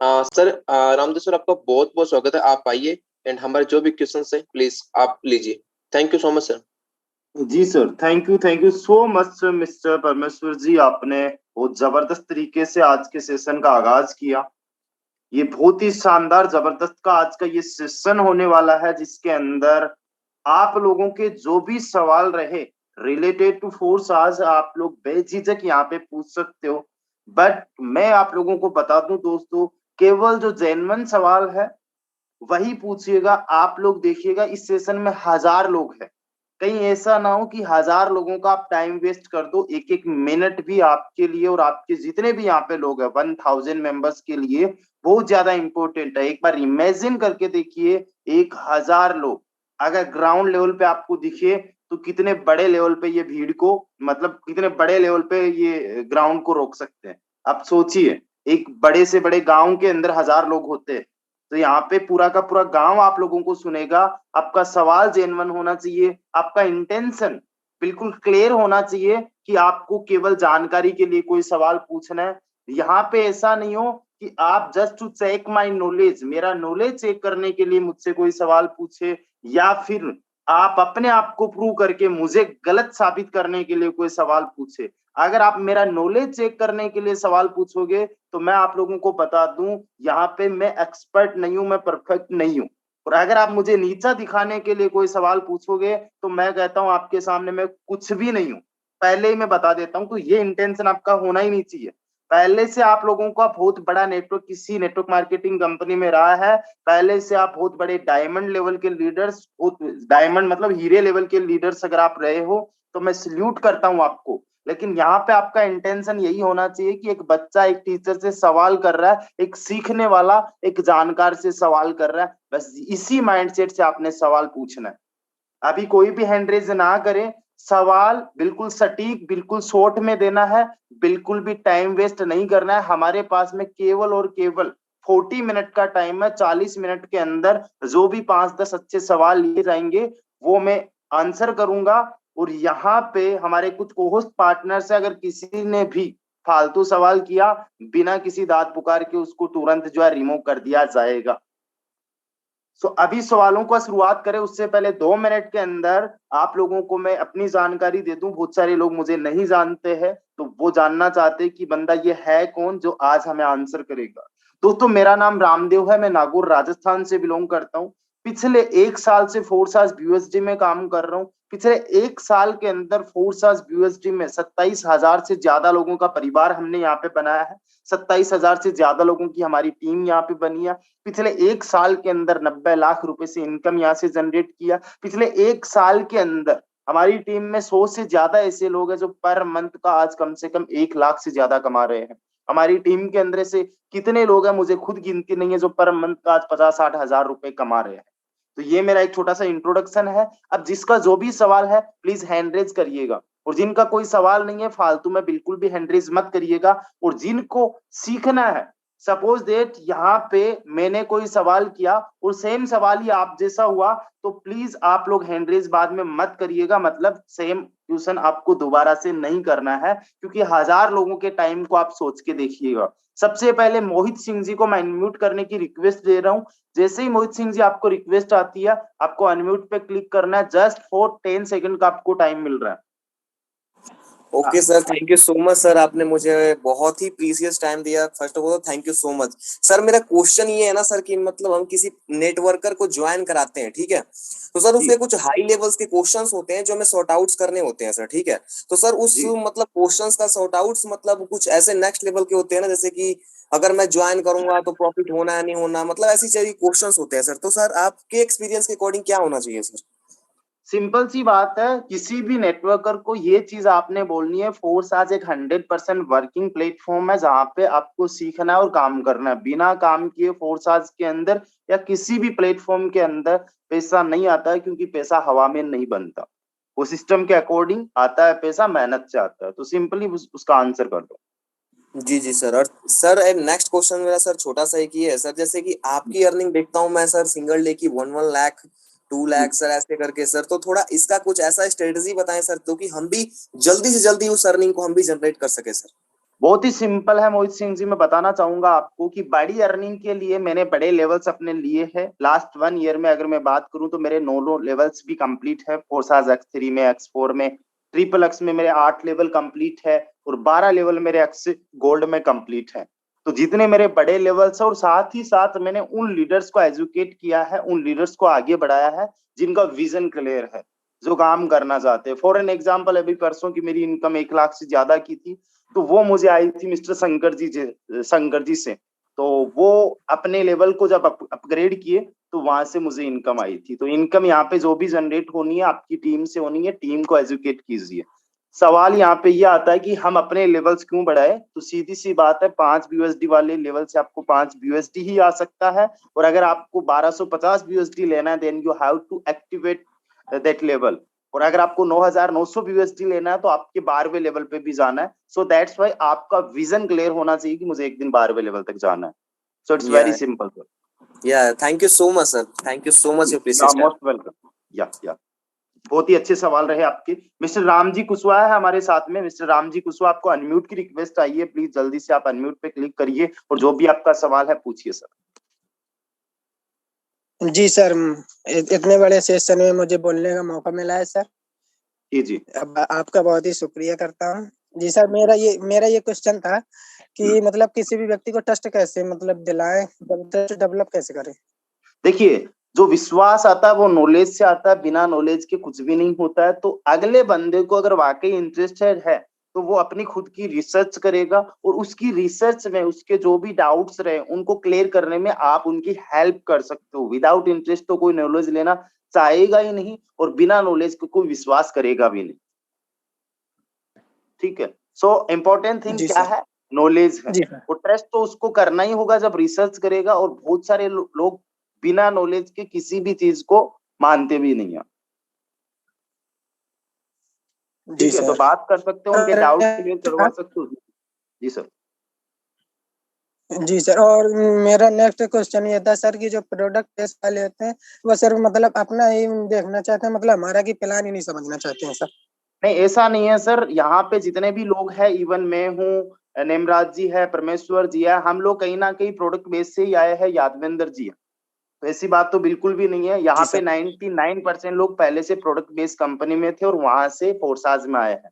Sir, Ramdev sir, आपका बहुत बहुत स्वागत है। आप आइए एंड हमारे जो भी क्वेश्चन है प्लीज आप लीजिए। Thank you so much sir. जी sir, thank you so much mister Parmeshwar ji. आपने बहुत जबरदस्त तरीके से आज के सेशन का आगाज किया। ये बहुत ही शानदार जबरदस्त का आज का ये सेशन होने वाला है, जिसके अंदर आप लोगों के जो भी सवाल रहे रिलेटेड टू फोर्स, आज आप लोग बेझिझक यहाँ पे पूछ सकते हो। बट मैं आप लोगों को बता दूं दोस्तों, केवल जो जेन्युइन सवाल है वही पूछिएगा। आप लोग देखिएगा, इस सेशन में 1000 लोग हैं। कहीं ऐसा ना हो कि 1000 लोगों का आप टाइम वेस्ट कर दो। एक एक मिनट भी आपके लिए और आपके जितने भी यहाँ पे लोग हैं 1000 मेंबर्स के लिए बहुत ज्यादा इंपॉर्टेंट है। एक बार इमेजिन करके देखिए, 1000 लोग अगर ग्राउंड लेवल पे आपको दिखे तो कितने बड़े लेवल पे ये भीड़ को, मतलब कितने बड़े लेवल पे ये ग्राउंड को रोक सकते हैं। आप सोचिए, एक बड़े से बड़े गांव के अंदर 1000 लोग होते हैं, तो यहाँ पे पूरा का पूरा गांव आप लोगों को सुनेगा। आपका सवाल जेन्युइन होना चाहिए, आपका इंटेंशन बिल्कुल क्लियर होना चाहिए कि आपको केवल जानकारी के लिए कोई सवाल पूछना है। यहाँ पे ऐसा नहीं हो कि आप just to check my knowledge, मेरा नॉलेज चेक करने के लिए मुझसे कोई सवाल पूछे, या फिर आप अपने आप को प्रूव करके मुझे गलत साबित करने के लिए कोई सवाल पूछे। अगर आप मेरा नॉलेज चेक करने के लिए सवाल पूछोगे तो मैं आप लोगों को बता दूं, यहाँ पे मैं एक्सपर्ट नहीं हूं, मैं परफेक्ट नहीं हूं। और अगर आप मुझे नीचा दिखाने के लिए कोई सवाल पूछोगे तो मैं कहता हूं आपके सामने मैं कुछ भी नहीं हूं। पहले ही मैं बता देता हूं, तो ये इंटेंशन आपका होना ही नहीं चाहिए। पहले से आप लोगों का बहुत बड़ा नेटवर्क किसी नेटवर्क मार्केटिंग कंपनी में रहा है, पहले से आप बहुत बड़े डायमंड लेवल के लीडर्स, डायमंड मतलब हीरे लेवल के लीडर्स अगर आप रहे हो तो मैं सल्यूट करता हूं आपको। लेकिन यहाँ पे आपका इंटेंशन यही होना चाहिए कि एक बच्चा एक टीचर से सवाल कर रहा है, एक सीखने वाला एक जानकार से सवाल कर रहा है, बस इसी माइंडसेट से आपने सवाल पूछना है। अभी कोई भी हैंड रेज ना करे, सवाल बिल्कुल सटीक बिल्कुल शॉर्ट में देना है, बिल्कुल भी टाइम वेस्ट नहीं करना है। हमारे पास में केवल और केवल 40 मिनट का टाइम है। 40 मिनट के अंदर जो भी 5-10 अच्छे सवाल लिए जाएंगे वो मैं आंसर करूंगा। और यहाँ पे हमारे कुछ कोहोस्ट पार्टनर से अगर किसी ने भी फालतू सवाल किया, बिना किसी दांत पुकार के उसको तुरंत जो है रिमूव कर दिया जाएगा। अभी सवालों का शुरुआत करें उससे पहले 2 मिनट के अंदर आप लोगों को मैं अपनी जानकारी दे दूं। बहुत सारे लोग मुझे नहीं जानते हैं, तो वो जानना चाहते हैं कि बंदा ये है कौन जो आज हमें आंसर करेगा। दोस्तों, मेरा नाम रामदेव है, मैं नागौर राजस्थान से बिलोंग करता हूँ। पिछले 1 साल से फोर्सास बीयूएसडी में काम कर रहा हूँ। पिछले 1 साल के अंदर फोर्सास बीयूएसडी में 27,000 से ज्यादा लोगों का परिवार हमने यहाँ पे बनाया है। 27,000 से ज्यादा लोगों की हमारी टीम यहाँ पे बनी है। पिछले 1 साल के अंदर 90 लाख रुपए से इनकम यहाँ से जनरेट किया। पिछले 1 साल के अंदर हमारी टीम में 100 से ज्यादा ऐसे लोग हैं जो पर मंथ का आज कम से कम 1 लाख से ज्यादा कमा रहे हैं। हमारी टीम के अंदर से कितने लोग हैं मुझे खुद गिनती नहीं है जो पर मंथ का आज 50-60 हजार रुपए कमा रहे हैं। तो ये मेरा एक छोटा सा इंट्रोडक्शन है। अब जिसका जो भी सवाल है प्लीज हैंड रेज करिएगा, और जिनका कोई सवाल नहीं है फालतू में बिल्कुल भी हैंड रेज मत करिएगा। और जिनको सीखना है, सपोज डेट यहाँ पे मैंने कोई सवाल किया और सेम सवाल ही आप जैसा हुआ, तो प्लीज आप लोग हैंड रेज बाद में मत करिएगा। मतलब सेम क्वेश्चन आपको दोबारा से नहीं करना है, क्योंकि 1000 लोगों के टाइम को आप सोच के देखिएगा। सबसे पहले मोहित सिंह जी को मैं अनम्यूट करने की रिक्वेस्ट दे रहा हूं। जैसे ही मोहित सिंह जी आपको रिक्वेस्ट आती है, आपको अनम्यूट पे क्लिक करना है। जस्ट फॉर 10 सेकंड का आपको टाइम मिल रहा है। Okay sir, thank you so much sir, आपने मुझे बहुत ही प्रीसियस टाइम दिया। First of all thank you so much sir. मेरा क्वेश्चन ये है ना सर कि मतलब हम किसी नेटवर्कर को ज्वाइन कराते हैं, ठीक है, तो सर उसके कुछ हाई लेवल्स के क्वेश्चंस होते हैं जो हमें सॉर्ट आउट्स करने होते हैं सर, ठीक है। तो सर उस मतलब क्वेश्चंस का सॉर्ट आउट्स मतलब कुछ ऐसे नेक्स्ट लेवल के होते हैं ना, जैसे कि अगर मैं ज्वाइन करूंगा तो प्रॉफिट होना है नहीं होना, मतलब ऐसी सारी क्वेश्चंस होते हैं सर। तो सर आपके एक्सपीरियंस के अकॉर्डिंग क्या होना चाहिए सर? सिंपल सी बात है, किसी भी नेटवर्कर को ये चीज आपने बोलनी है, फोर्स आज एक 100% वर्किंग प्लेटफॉर्म है जहां पे आपको सीखना है और काम करना है। बिना काम किए फोर्स आज के अंदर या किसी भी प्लेटफॉर्म के अंदर पैसा नहीं आता है, क्योंकि पैसा हवा में नहीं बनता। वो सिस्टम के अकॉर्डिंग आता है पैसा, मेहनत से आता है। तो सिंपली उसका आंसर कर दो। जी जी सर। और सर एक नेक्स्ट क्वेश्चन मेरा सर छोटा सा एक ही है सर, जैसे कि आपकी अर्निंग देखता हूँ मैं सर सिंगल डे की 1 1 लाख 2 लाख सर ऐसे करके सर, तो थोड़ा इसका कुछ ऐसा स्ट्रेटजी बताएं सर, तो कि हम भी जल्दी से जल्दी उस अर्निंग को हम भी जनरेट कर सके सर। बहुत ही सिंपल है मोहित सिंह जी। मैं बताना चाहूंगा आपको कि बड़ी अर्निंग के लिए मैंने बड़े लेवल्स अपने लिए हैं। लास्ट 1 ईयर में अगर मैं बात करूं तो मेरे 9 लेवल्स भी कंप्लीट है। फोर्साज X3 में, X4 में, ट्रिपल एक्स में मेरे 8 लेवल कंप्लीट है और 12 लेवल मेरे एक्स गोल्ड में कंप्लीट है। तो जितने मेरे बड़े लेवल्स है, और साथ ही साथ मैंने उन लीडर्स को एजुकेट किया है, उन लीडर्स को आगे बढ़ाया है जिनका विजन क्लियर है, जो काम करना चाहते हैं। फॉर एन एग्जाम्पल, अभी परसों की मेरी इनकम 1 लाख से ज्यादा की थी, तो वो मुझे आई थी मिस्टर शंकर जी से। तो वो अपने लेवल को जब अपग्रेड किए तो वहां से मुझे इनकम आई थी। तो इनकम यहाँ पे जो भी जनरेट होनी है आपकी टीम से होनी है, टीम को एजुकेट कीजिए। सवाल यहाँ पे ये आता है कि हम अपने लेवल्स क्यों बढ़ाए, तो सीधी सी बात है, 5 BUSD वाले लेवल से आपको 5 BUSD ही आ सकता है, और अगर आपको 1250 BUSD लेना है then you have to activate that level. और अगर आपको 9900 BUSD लेना है तो आपके 12वें लेवल पे भी जाना है। सो दैट्स वाई आपका विजन क्लियर होना चाहिए कि मुझे एक दिन 12वें लेवल तक जाना है। So it's very simple sir. Yeah, thank you so much, sir. Thank you so much, your precious time. Most welcome. या बहुत ही अच्छे सवाल रहे आपके। मिस्टर राम जी कुशवाहा है हमारे साथ में। मिस्टर राम जी कुशवाहा, आपको अनम्यूट की रिक्वेस्ट आई है, प्लीज जल्दी से आप अनम्यूट पे क्लिक करिए और जो भी आपका सवाल है पूछिए सर। जी सर, इतने बड़े सेशन में मुझे बोलने का मौका मिला है सर। जी आपका बहुत ही शुक्रिया करता हूँ। जी सर, मेरा ये क्वेश्चन था कि मतलब किसी भी व्यक्ति को ट्रस्ट कैसे मतलब दिलाएं, ट्रस्ट डेवलप कैसे करें? देखिए, जो विश्वास आता है वो नॉलेज से आता है, बिना नॉलेज के कुछ भी नहीं होता है। तो अगले बंदे को अगर वाकई इंटरेस्टेड है तो वो अपनी खुद की रिसर्च करेगा, और उसकी रिसर्च में उसके जो भी डाउट्स रहे उनको क्लियर करने में आप उनकी हेल्प कर सकते हो। विदाउट इंटरेस्ट तो कोई नॉलेज लेना चाहेगा ही नहीं, और बिना नॉलेज के कोई विश्वास करेगा भी नहीं। ठीक है, सो इम्पोर्टेंट थिंग क्या है? नॉलेज है। और ट्रस्ट तो उसको करना ही होगा जब रिसर्च करेगा, और बहुत सारे लोग बिना नॉलेज के किसी भी चीज को मानते भी नहीं है। ठीक है, तो बात कर सकते हो, उनके डाउट क्लियर करवा सकते हो। जी सर। जी सर, और मेरा नेक्स्ट क्वेश्चन ये था सर कि जो प्रोडक्ट टेस्ट वाले होते हैं वो सर मतलब अपना ही देखना चाहते हैं, मतलब हमारा की प्लान ही नहीं समझना चाहते हैं सर। नहीं, ऐसा नहीं है सर। यहाँ पे जितने भी लोग हैं, इवन मैं हूँ, नेमराज जी है, परमेश्वर जी है, हम लोग कहीं ना कहीं प्रोडक्ट बेस से ही आए हैं, यादवेंद्र जी है। तो ऐसी बात तो बिल्कुल भी नहीं है। यहाँ पे 99% लोग पहले से प्रोडक्ट बेस्ड कंपनी में थे और वहां से फोर्साज में आए हैं।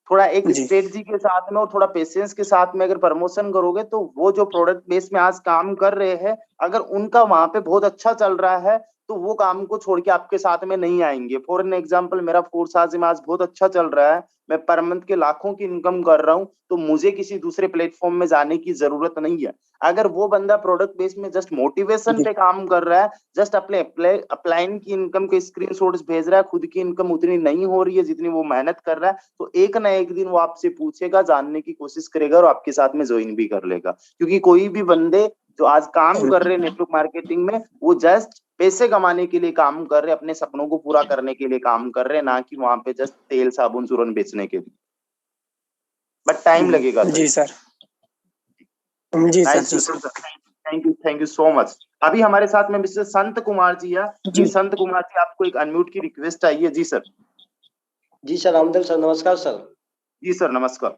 थोड़ा एक स्ट्रेटजी के साथ में और थोड़ा पेशेंस के साथ में अगर प्रमोशन करोगे तो वो जो प्रोडक्ट बेस में आज काम कर रहे हैं, अगर उनका वहां पे बहुत अच्छा चल रहा है तो वो काम को छोड़ के आपके साथ में नहीं आएंगे। फॉर एन एग्जाम्पल, मेरा फोर्साज में आज बहुत अच्छा चल रहा है, मैं पर मंथ के लाखों की इनकम कर रहा हूँ, तो मुझे किसी दूसरे प्लेटफॉर्म में जाने की जरूरत नहीं है। अगर वो बंदा प्रोडक्ट बेस में जस्ट मोटिवेशन पे काम कर रहा है, जस्ट अपने अपलाइन की इनकम के स्क्रीनशॉट्स भेज रहा है, खुद की इनकम उतनी नहीं हो रही है जितनी वो मेहनत कर रहा है, तो एक ना एक दिन वो आपसे पूछेगा, जानने की कोशिश करेगा और आपके साथ में ज्वाइन भी कर लेगा। क्योंकि कोई भी बंदे जो आज काम कर रहे हैं नेटवर्क मार्केटिंग में, वो जस्ट पैसे कमाने के लिए काम कर रहे हैं, अपने सपनों को पूरा करने के लिए काम कर रहे हैं, ना कि वहां पे जस्ट तेल साबुन चूरन बेचने के लिए। बट टाइम लगेगा सर। जी सर। जी sir. Thank you so much. अभी हमारे साथ में मिस्टर संत कुमार जी है। जी संत कुमार जी, आपको एक अनम्यूट की रिक्वेस्ट आई है। जी सर। जी सर, रामदेव सर, नमस्कार सर। जी सर, नमस्कार।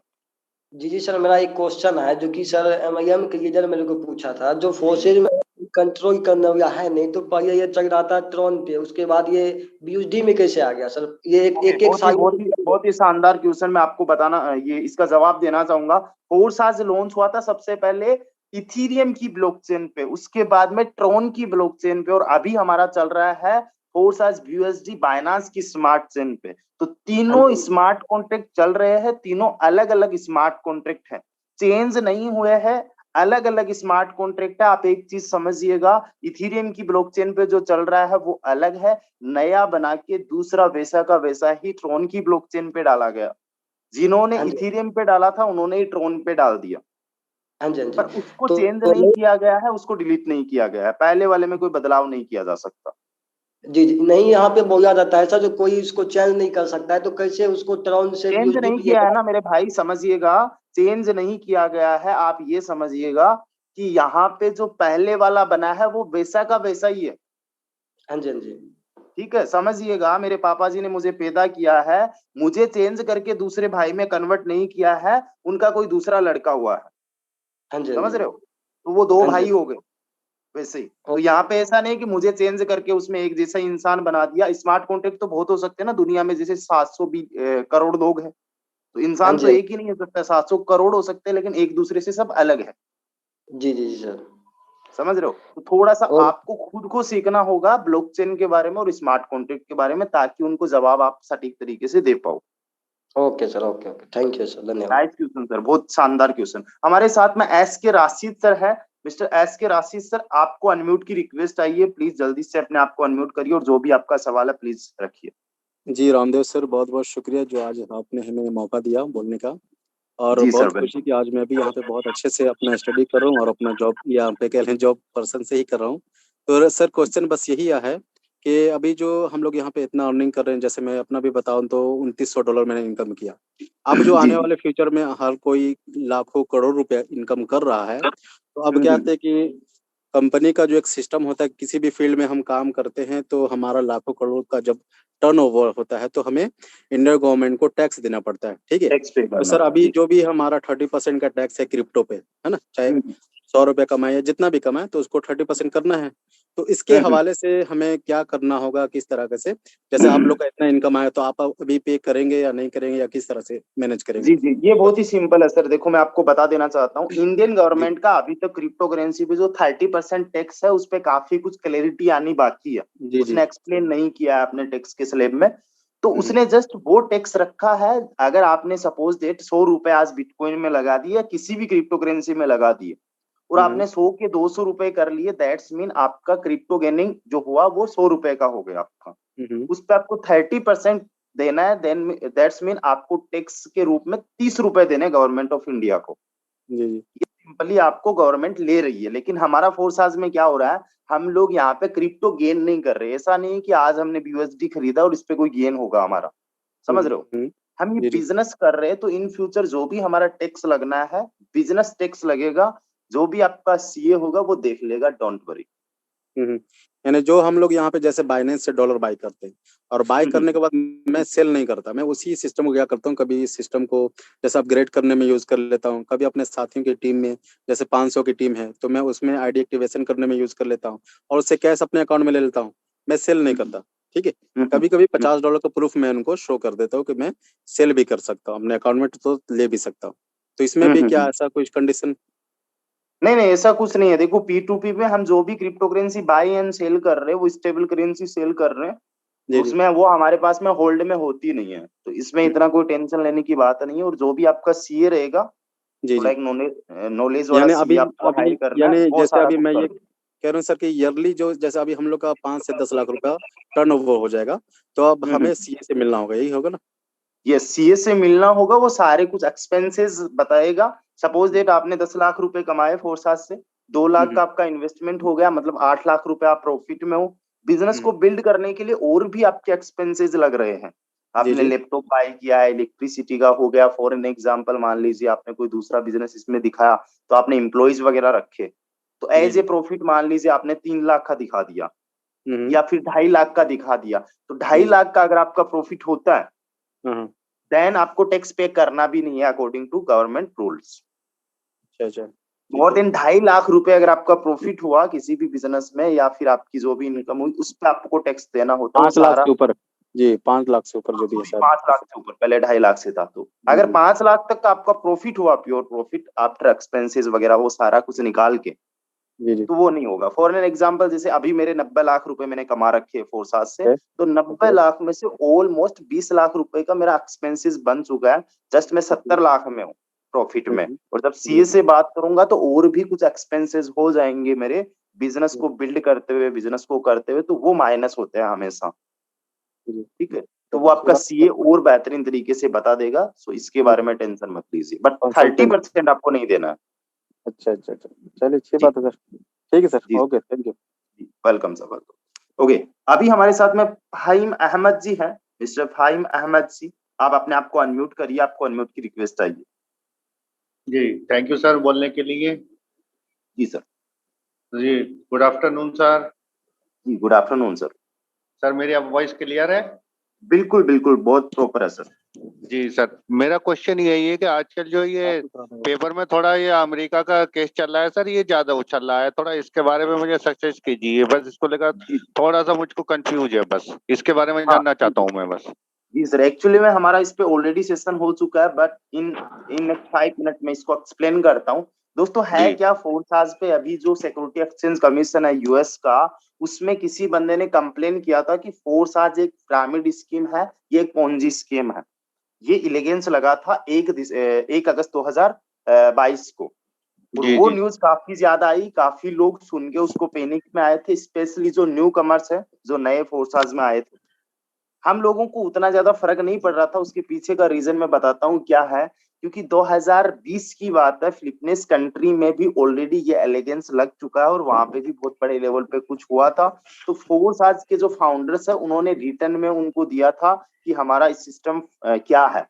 जी सर, मेरा एक क्वेश्चन है जो कि सर MIM के लीडर मेरे को पूछा था। जो फोर्सेज में कंट्रोल करने वाला है नहीं, तो पहले ये चल रहा था ट्रॉन पे, उसके बाद ये BUSD में कैसे आ गया सर? ये एक साल बहुत ही शानदार क्वेश्चन। मैं आपको बताना, ये इसका जवाब देना चाहूंगा। फोर्साज लॉन्च हुआ था सबसे पहले इथीरियम की ब्लॉकचेन पे, उसके बाद में ट्रॉन की ब्लॉकचेन पे, और अभी हमारा चल रहा है फोर्साज BUSD बाइनांस की स्मार्ट चेन पे। तो तीनों स्मार्ट कॉन्ट्रैक्ट चल रहे हैं, तीनों अलग अलग स्मार्ट कॉन्ट्रैक्ट है, चेंज नहीं हुए हैं, अलग अलग स्मार्ट कॉन्ट्रैक्ट है। आप एक चीज समझिएगा, इथीरियम की ब्लॉकचेन पे जो चल रहा है वो अलग है, नया बना के दूसरा वैसा का वैसा ही ट्रॉन की ब्लॉकचेन पे डाला गया। जिन्होंने इथीरियम पे डाला था उन्होंने ही ट्रॉन पे डाल दिया। पर उसको चेंज नहीं किया गया है, उसको डिलीट नहीं किया गया है, पहले वाले में कोई बदलाव नहीं किया जा सकता। जी नहीं, यहाँ पे बोला जाता है सर जो कोई इसको चेंज नहीं कर सकता है, तो कैसे उसको ट्रॉन से चेंज नहीं किया है ना मेरे भाई, समझिएगा, चेंज नहीं किया गया है। आप ये समझिएगा कि यहाँ पे जो पहले वाला बना है वो वैसा का वैसा ही है। हाँ जी, हाँ जी। ठीक है, समझिएगा, मेरे पापा जी ने मुझे पैदा किया है, मुझे चेंज करके दूसरे भाई में कन्वर्ट नहीं किया है, उनका कोई दूसरा लड़का हुआ है, हाँ जी, हाँ समझ जी। रहे हो? तो वो दो हाँ जी। भाई हो गए वैसे ही। तो यहाँ पे ऐसा नहीं कि मुझे चेंज करके उसमें एक जैसा इंसान बना दिया। स्मार्ट कॉन्ट्रैक्ट तो बहुत हो सकते हैं ना दुनिया में, जैसे 700 करोड़ लोग हैं, तो हाँ इंसान जी, तो हाँ एक ही नहीं हो सकता, 700 करोड़ हो सकते हैं, लेकिन एक दूसरे से सब अलग है, जी, जी, जी सर। समझ रहे हो? तो थोड़ा सा और आपको खुद को सीखना होगा ब्लॉकचेन के बारे में और स्मार्ट कॉन्ट्रैक्ट के बारे में, ताकि उनको जवाब आप सटीक तरीके से दे पाओ। Okay sir, okay, okay. Thank you sir, धन्यवाद। नाइस क्वेश्चन सर, बहुत शानदार क्वेश्चन। हमारे साथ में एस के राशिद सर है। मिस्टर एस के राशिद सर, आपको अनम्यूट की रिक्वेस्ट आई है, प्लीज जल्दी से अपने आप को अनम्यूट करिए और जो भी आपका सवाल है प्लीज रखिए। जी रामदेव सर, बहुत बहुत शुक्रिया जो आज आपने हमें मौका दिया बोलने का। और जी सर, बहुत खुशी कि आज मैं भी यहाँ पे बहुत अच्छे से अपना स्टडी कर रहा हूँ और अपना जॉब यहाँ पे कह लें जॉब पर्सन से ही कर रहा हूँ। तो सर क्वेश्चन बस यही है कि अभी जो हम लोग यहाँ पे इतना अर्निंग कर रहे हैं, जैसे मैं अपना भी बताऊँ तो $2900 मैंने इनकम किया। अब जो जी आने वाले फ्यूचर में हर कोई लाखों करोड़ रुपया इनकम कर रहा है, तो अब क्या होता है कि कंपनी का जो एक सिस्टम होता है, किसी भी फील्ड में हम काम करते हैं तो हमारा लाखों करोड़ का जब टर्नओवर होता है तो हमें इंडियन गवर्नमेंट को टैक्स देना पड़ता है, ठीक है। टैक्स पे तो करना सर होगा अभी जी। जो भी हमारा 30% का टैक्स है क्रिप्टो पे, है ना, चाहे 100 रुपये कमाए या जितना भी कमाए तो उसको 30% करना है। तो इसके हवाले से हमें क्या करना होगा, किस तरह से, जैसे आप लोग का इतना इनकम आया तो आप अभी पे करेंगे या नहीं करेंगे या किस तरह से मैनेज करेंगे? जी जी, ये बहुत ही सिंपल है सर। देखो, मैं आपको बता देना चाहता हूँ, इंडियन जी गवर्नमेंट का अभी तक क्रिप्टो करेंसी पे जो 30% टैक्स है, उस पे काफी कुछ क्लैरिटी आनी बाकी है। जी जी। उसने एक्सप्लेन नहीं किया है अपने टैक्स के स्लैब में। तो हम्म, उसने जस्ट वो टैक्स रखा है, अगर आपने सपोज डेट 100 रुपए आज बिटकॉइन में लगा दिए या किसी भी क्रिप्टो करेंसी में लगा दिए, और हम्म, आपने 100 के 200 रुपए कर लिए, दैट्स मीन आपका क्रिप्टो गेनिंग जो हुआ वो 100 रुपए का हो गया आपका। हम्म, उस पर आपको 30% देना है, देन दैट्स मीन आपको टैक्स के रूप में 30 रुपए देने गवर्नमेंट ऑफ इंडिया को। जी जी। ये सिंपली आपको गवर्नमेंट ले रही है। लेकिन हमारा फोर्स आज में क्या हो रहा है, हम लोग यहाँ पे क्रिप्टो गेन नहीं कर रहे। ऐसा नहीं कि आज हमने BUSD खरीदा और इस पे कोई गेन होगा हमारा, समझ रहे हो? हम्म, हम ये जी जी। बिजनेस कर रहे हैं, तो इन फ्यूचर जो भी हमारा टैक्स लगना है, बिजनेस टैक्स लगेगा। जो भी आपका CA होगा वो देख लेगा, डोंट वरी। यानी जो हम लोग यहाँ पे जैसे बाइनेंस से डॉलर बाय करते हैं और बाय करने के बाद मैं सेल नहीं करता, मैं उसी सिस्टम को क्या करता हूँ, कभी इस सिस्टम को जैसे अपग्रेड करने में यूज कर लेता हूँ, कभी अपने साथियों की टीम में, जैसे 500 की टीम है तो मैं उसमें ID एक्टिवेशन करने में यूज कर लेता हूँ और उससे कैश अपने अकाउंट में ले लेता हूँ, मैं सेल नहीं करता, ठीक है। कभी कभी $50 का प्रूफ मैं उनको शो कर देता हूँ कि मैं सेल भी कर सकता हूँ, अपने अकाउंट में तो ले भी सकता हूँ। तो इसमें भी क्या ऐसा कुछ कंडीशन? नहीं नहीं, ऐसा कुछ नहीं है। देखो, P2P पे हम जो भी cryptocurrency buy and sell कर रहे हैं, वो स्टेबल करेंसी सेल कर रहे हैं, तो जी जी। उसमें वो हमारे पास में होल्ड में होती नहीं है। तो इसमें इतना कोई टेंशन लेने की बात नहीं है। और जो भी आपका CA रहेगा, जी थोड़ा जी। एक नॉलेज वाला यानी CA अभी आपको हायर अभी करना है, यानी वो जैसे सारा अभी कुछ मैं कर ये दो। कह रहा हूँ सर कि ईयरली जो जैसे अभी हम लोग का 5 से 10 लाख रुपया टर्नओवर हो जाएगा, तो अब हमें CA से मिलना होगा, यही होगा ना? ये CA से मिलना होगा, वो सारे कुछ एक्सपेंसेस बताएगा। सपोज डेट आपने 10 लाख रुपए कमाए फोरसास से, 2 लाख हम्म, का आपका इन्वेस्टमेंट हो गया, मतलब 8 लाख रुपए आप प्रॉफिट में हो। बिजनेस हम्म, को बिल्ड करने के लिए और भी आपके एक्सपेंसेस लग रहे हैं। जी आपने जी। लैपटॉप बाय किया है, इलेक्ट्रिसिटी का हो गया, फॉर एन एग्जाम्पल मान लीजिए आपने कोई दूसरा बिजनेस इसमें दिखाया, तो आपने एम्प्लॉइज वगैरह रखे, तो जी एज ए जी। प्रॉफिट मान लीजिए आपने 3 लाख का दिखा दिया, हम्म, या फिर 2.5 लाख का दिखा दिया। तो ढाई जी जी। लाख का अगर आपका प्रॉफिट होता है, हाँ हाँ। देन आपको टैक्स पे करना भी नहीं है अकॉर्डिंग टू गवर्नमेंट रूल्स। अच्छा अच्छा, मोर ठीक है। देन 2.5 लाख रुपए अगर आपका प्रॉफिट हुआ किसी भी बिजनेस में, या फिर आपकी जो भी इनकम हुई, उस पर आपको टैक्स देना होता है, वो 5 लाख सारा। से ऊपर? जी, 5 लाख से ऊपर जो भी है सॉरी, शायद 5 लाख से ऊपर, पहले 2.5 लाख से था। तो जी अगर जी। 5 लाख तक का आपका प्रॉफिट हुआ, प्योर प्रॉफिट आफ्टर एक्सपेंसेस वगैरह वो सारा कुछ निकाल के, जी जी। तो वो नहीं होगा। फॉर एन एग्जाम्पल, जैसे अभी मेरे 90 लाख रुपए मैंने कमा रखे हैं फोरसास से, ओके तो 90 ओके। लाख में से ऑलमोस्ट 20 लाख रुपए का मेरा एक्सपेंसेस बन चुका है। जस्ट मैं 70 लाख में हूँ प्रॉफिट में। और जब जी CA से बात करूंगा तो और भी कुछ एक्सपेंसेस हो जाएंगे मेरे, बिजनेस जी को बिल्ड करते हुए, बिजनेस को करते हुए, तो वो माइनस होते हैं हमेशा। जी। ठीक है, तो तो वो अच्छी आपका बात है CA सर। और बेहतरीन तरीके से बता देगा, सो इसके बारे में टेंशन मत लीजिए। But thirty consultant. परसेंट आपको नहीं देना है। अच्छा अच्छा अच्छा, चलिए अच्छी जी बात है सर। ठीक है सर, जी ओके, थैंक यू। जी, वेलकम सर, वेलकम। ओके, अभी हमारे साथ में फाहिम अहमद जी हैं। मिस्टर फाहिम अहमद जी, आप अपने आप को अनम्यूट करिए, आपको अनम्यूट की रिक्वेस्ट आई है। जी, थैंक यू सर बोलने के लिए। जी सर। जी, गुड आफ्टरनून सर। जी, गुड आफ्टरनून सर। सर मेरी अब वॉइस क्लियर है? बिल्कुल बिल्कुल, बहुत प्रॉपर है सर। जी सर, मेरा क्वेश्चन यही है कि आजकल जो ये पेपर में थोड़ा ये अमेरिका का केस चल रहा है सर, ये ज्यादा उछल रहा है, थोड़ा इसके बारे में मुझे सक्सेस कीजिए, बस इसको लेकर थोड़ा सा मुझको कंफ्यूज है, बस इसके बारे में जानना चाहता हूँ मैं बस। जी सर, एक्चुअली में हमारा इस पे ऑलरेडी सेशन हो चुका है, बट इन इन 5 मिनट में इसको एक्सप्लेन करता हूँ। दोस्तों है जी। क्या, फोर्साज पे अभी जो सिक्योरिटी एक्सचेंज कमीशन है यूएस का, उसमें किसी बंदे ने कंप्लेन किया था कि फोर्साज एक पिरामिड स्कीम है, ये एक पोंजी स्कीम है। ये इलेगेंस लगा था 1 अगस्त 2022 को, और जी वो जी न्यूज काफी ज्यादा आई, काफी लोग सुन के उसको पैनिक में आए थे, स्पेशली जो न्यू कमर्स है, जो नए फोर्साज में आए थे। हम लोगों को उतना ज्यादा फर्क नहीं पड़ रहा था। उसके पीछे का रीजन मैं बताता हूँ क्या है। क्योंकि 2020 की बात है, फिलिपींस कंट्री में भी ऑलरेडी ये एलिगेंस लग चुका है, और वहां पे भी बहुत बड़े लेवल पे कुछ हुआ था। तो फोर्स आज के जो फाउंडर्स है, उन्होंने रिटर्न में उनको दिया था कि हमारा सिस्टम क्या है।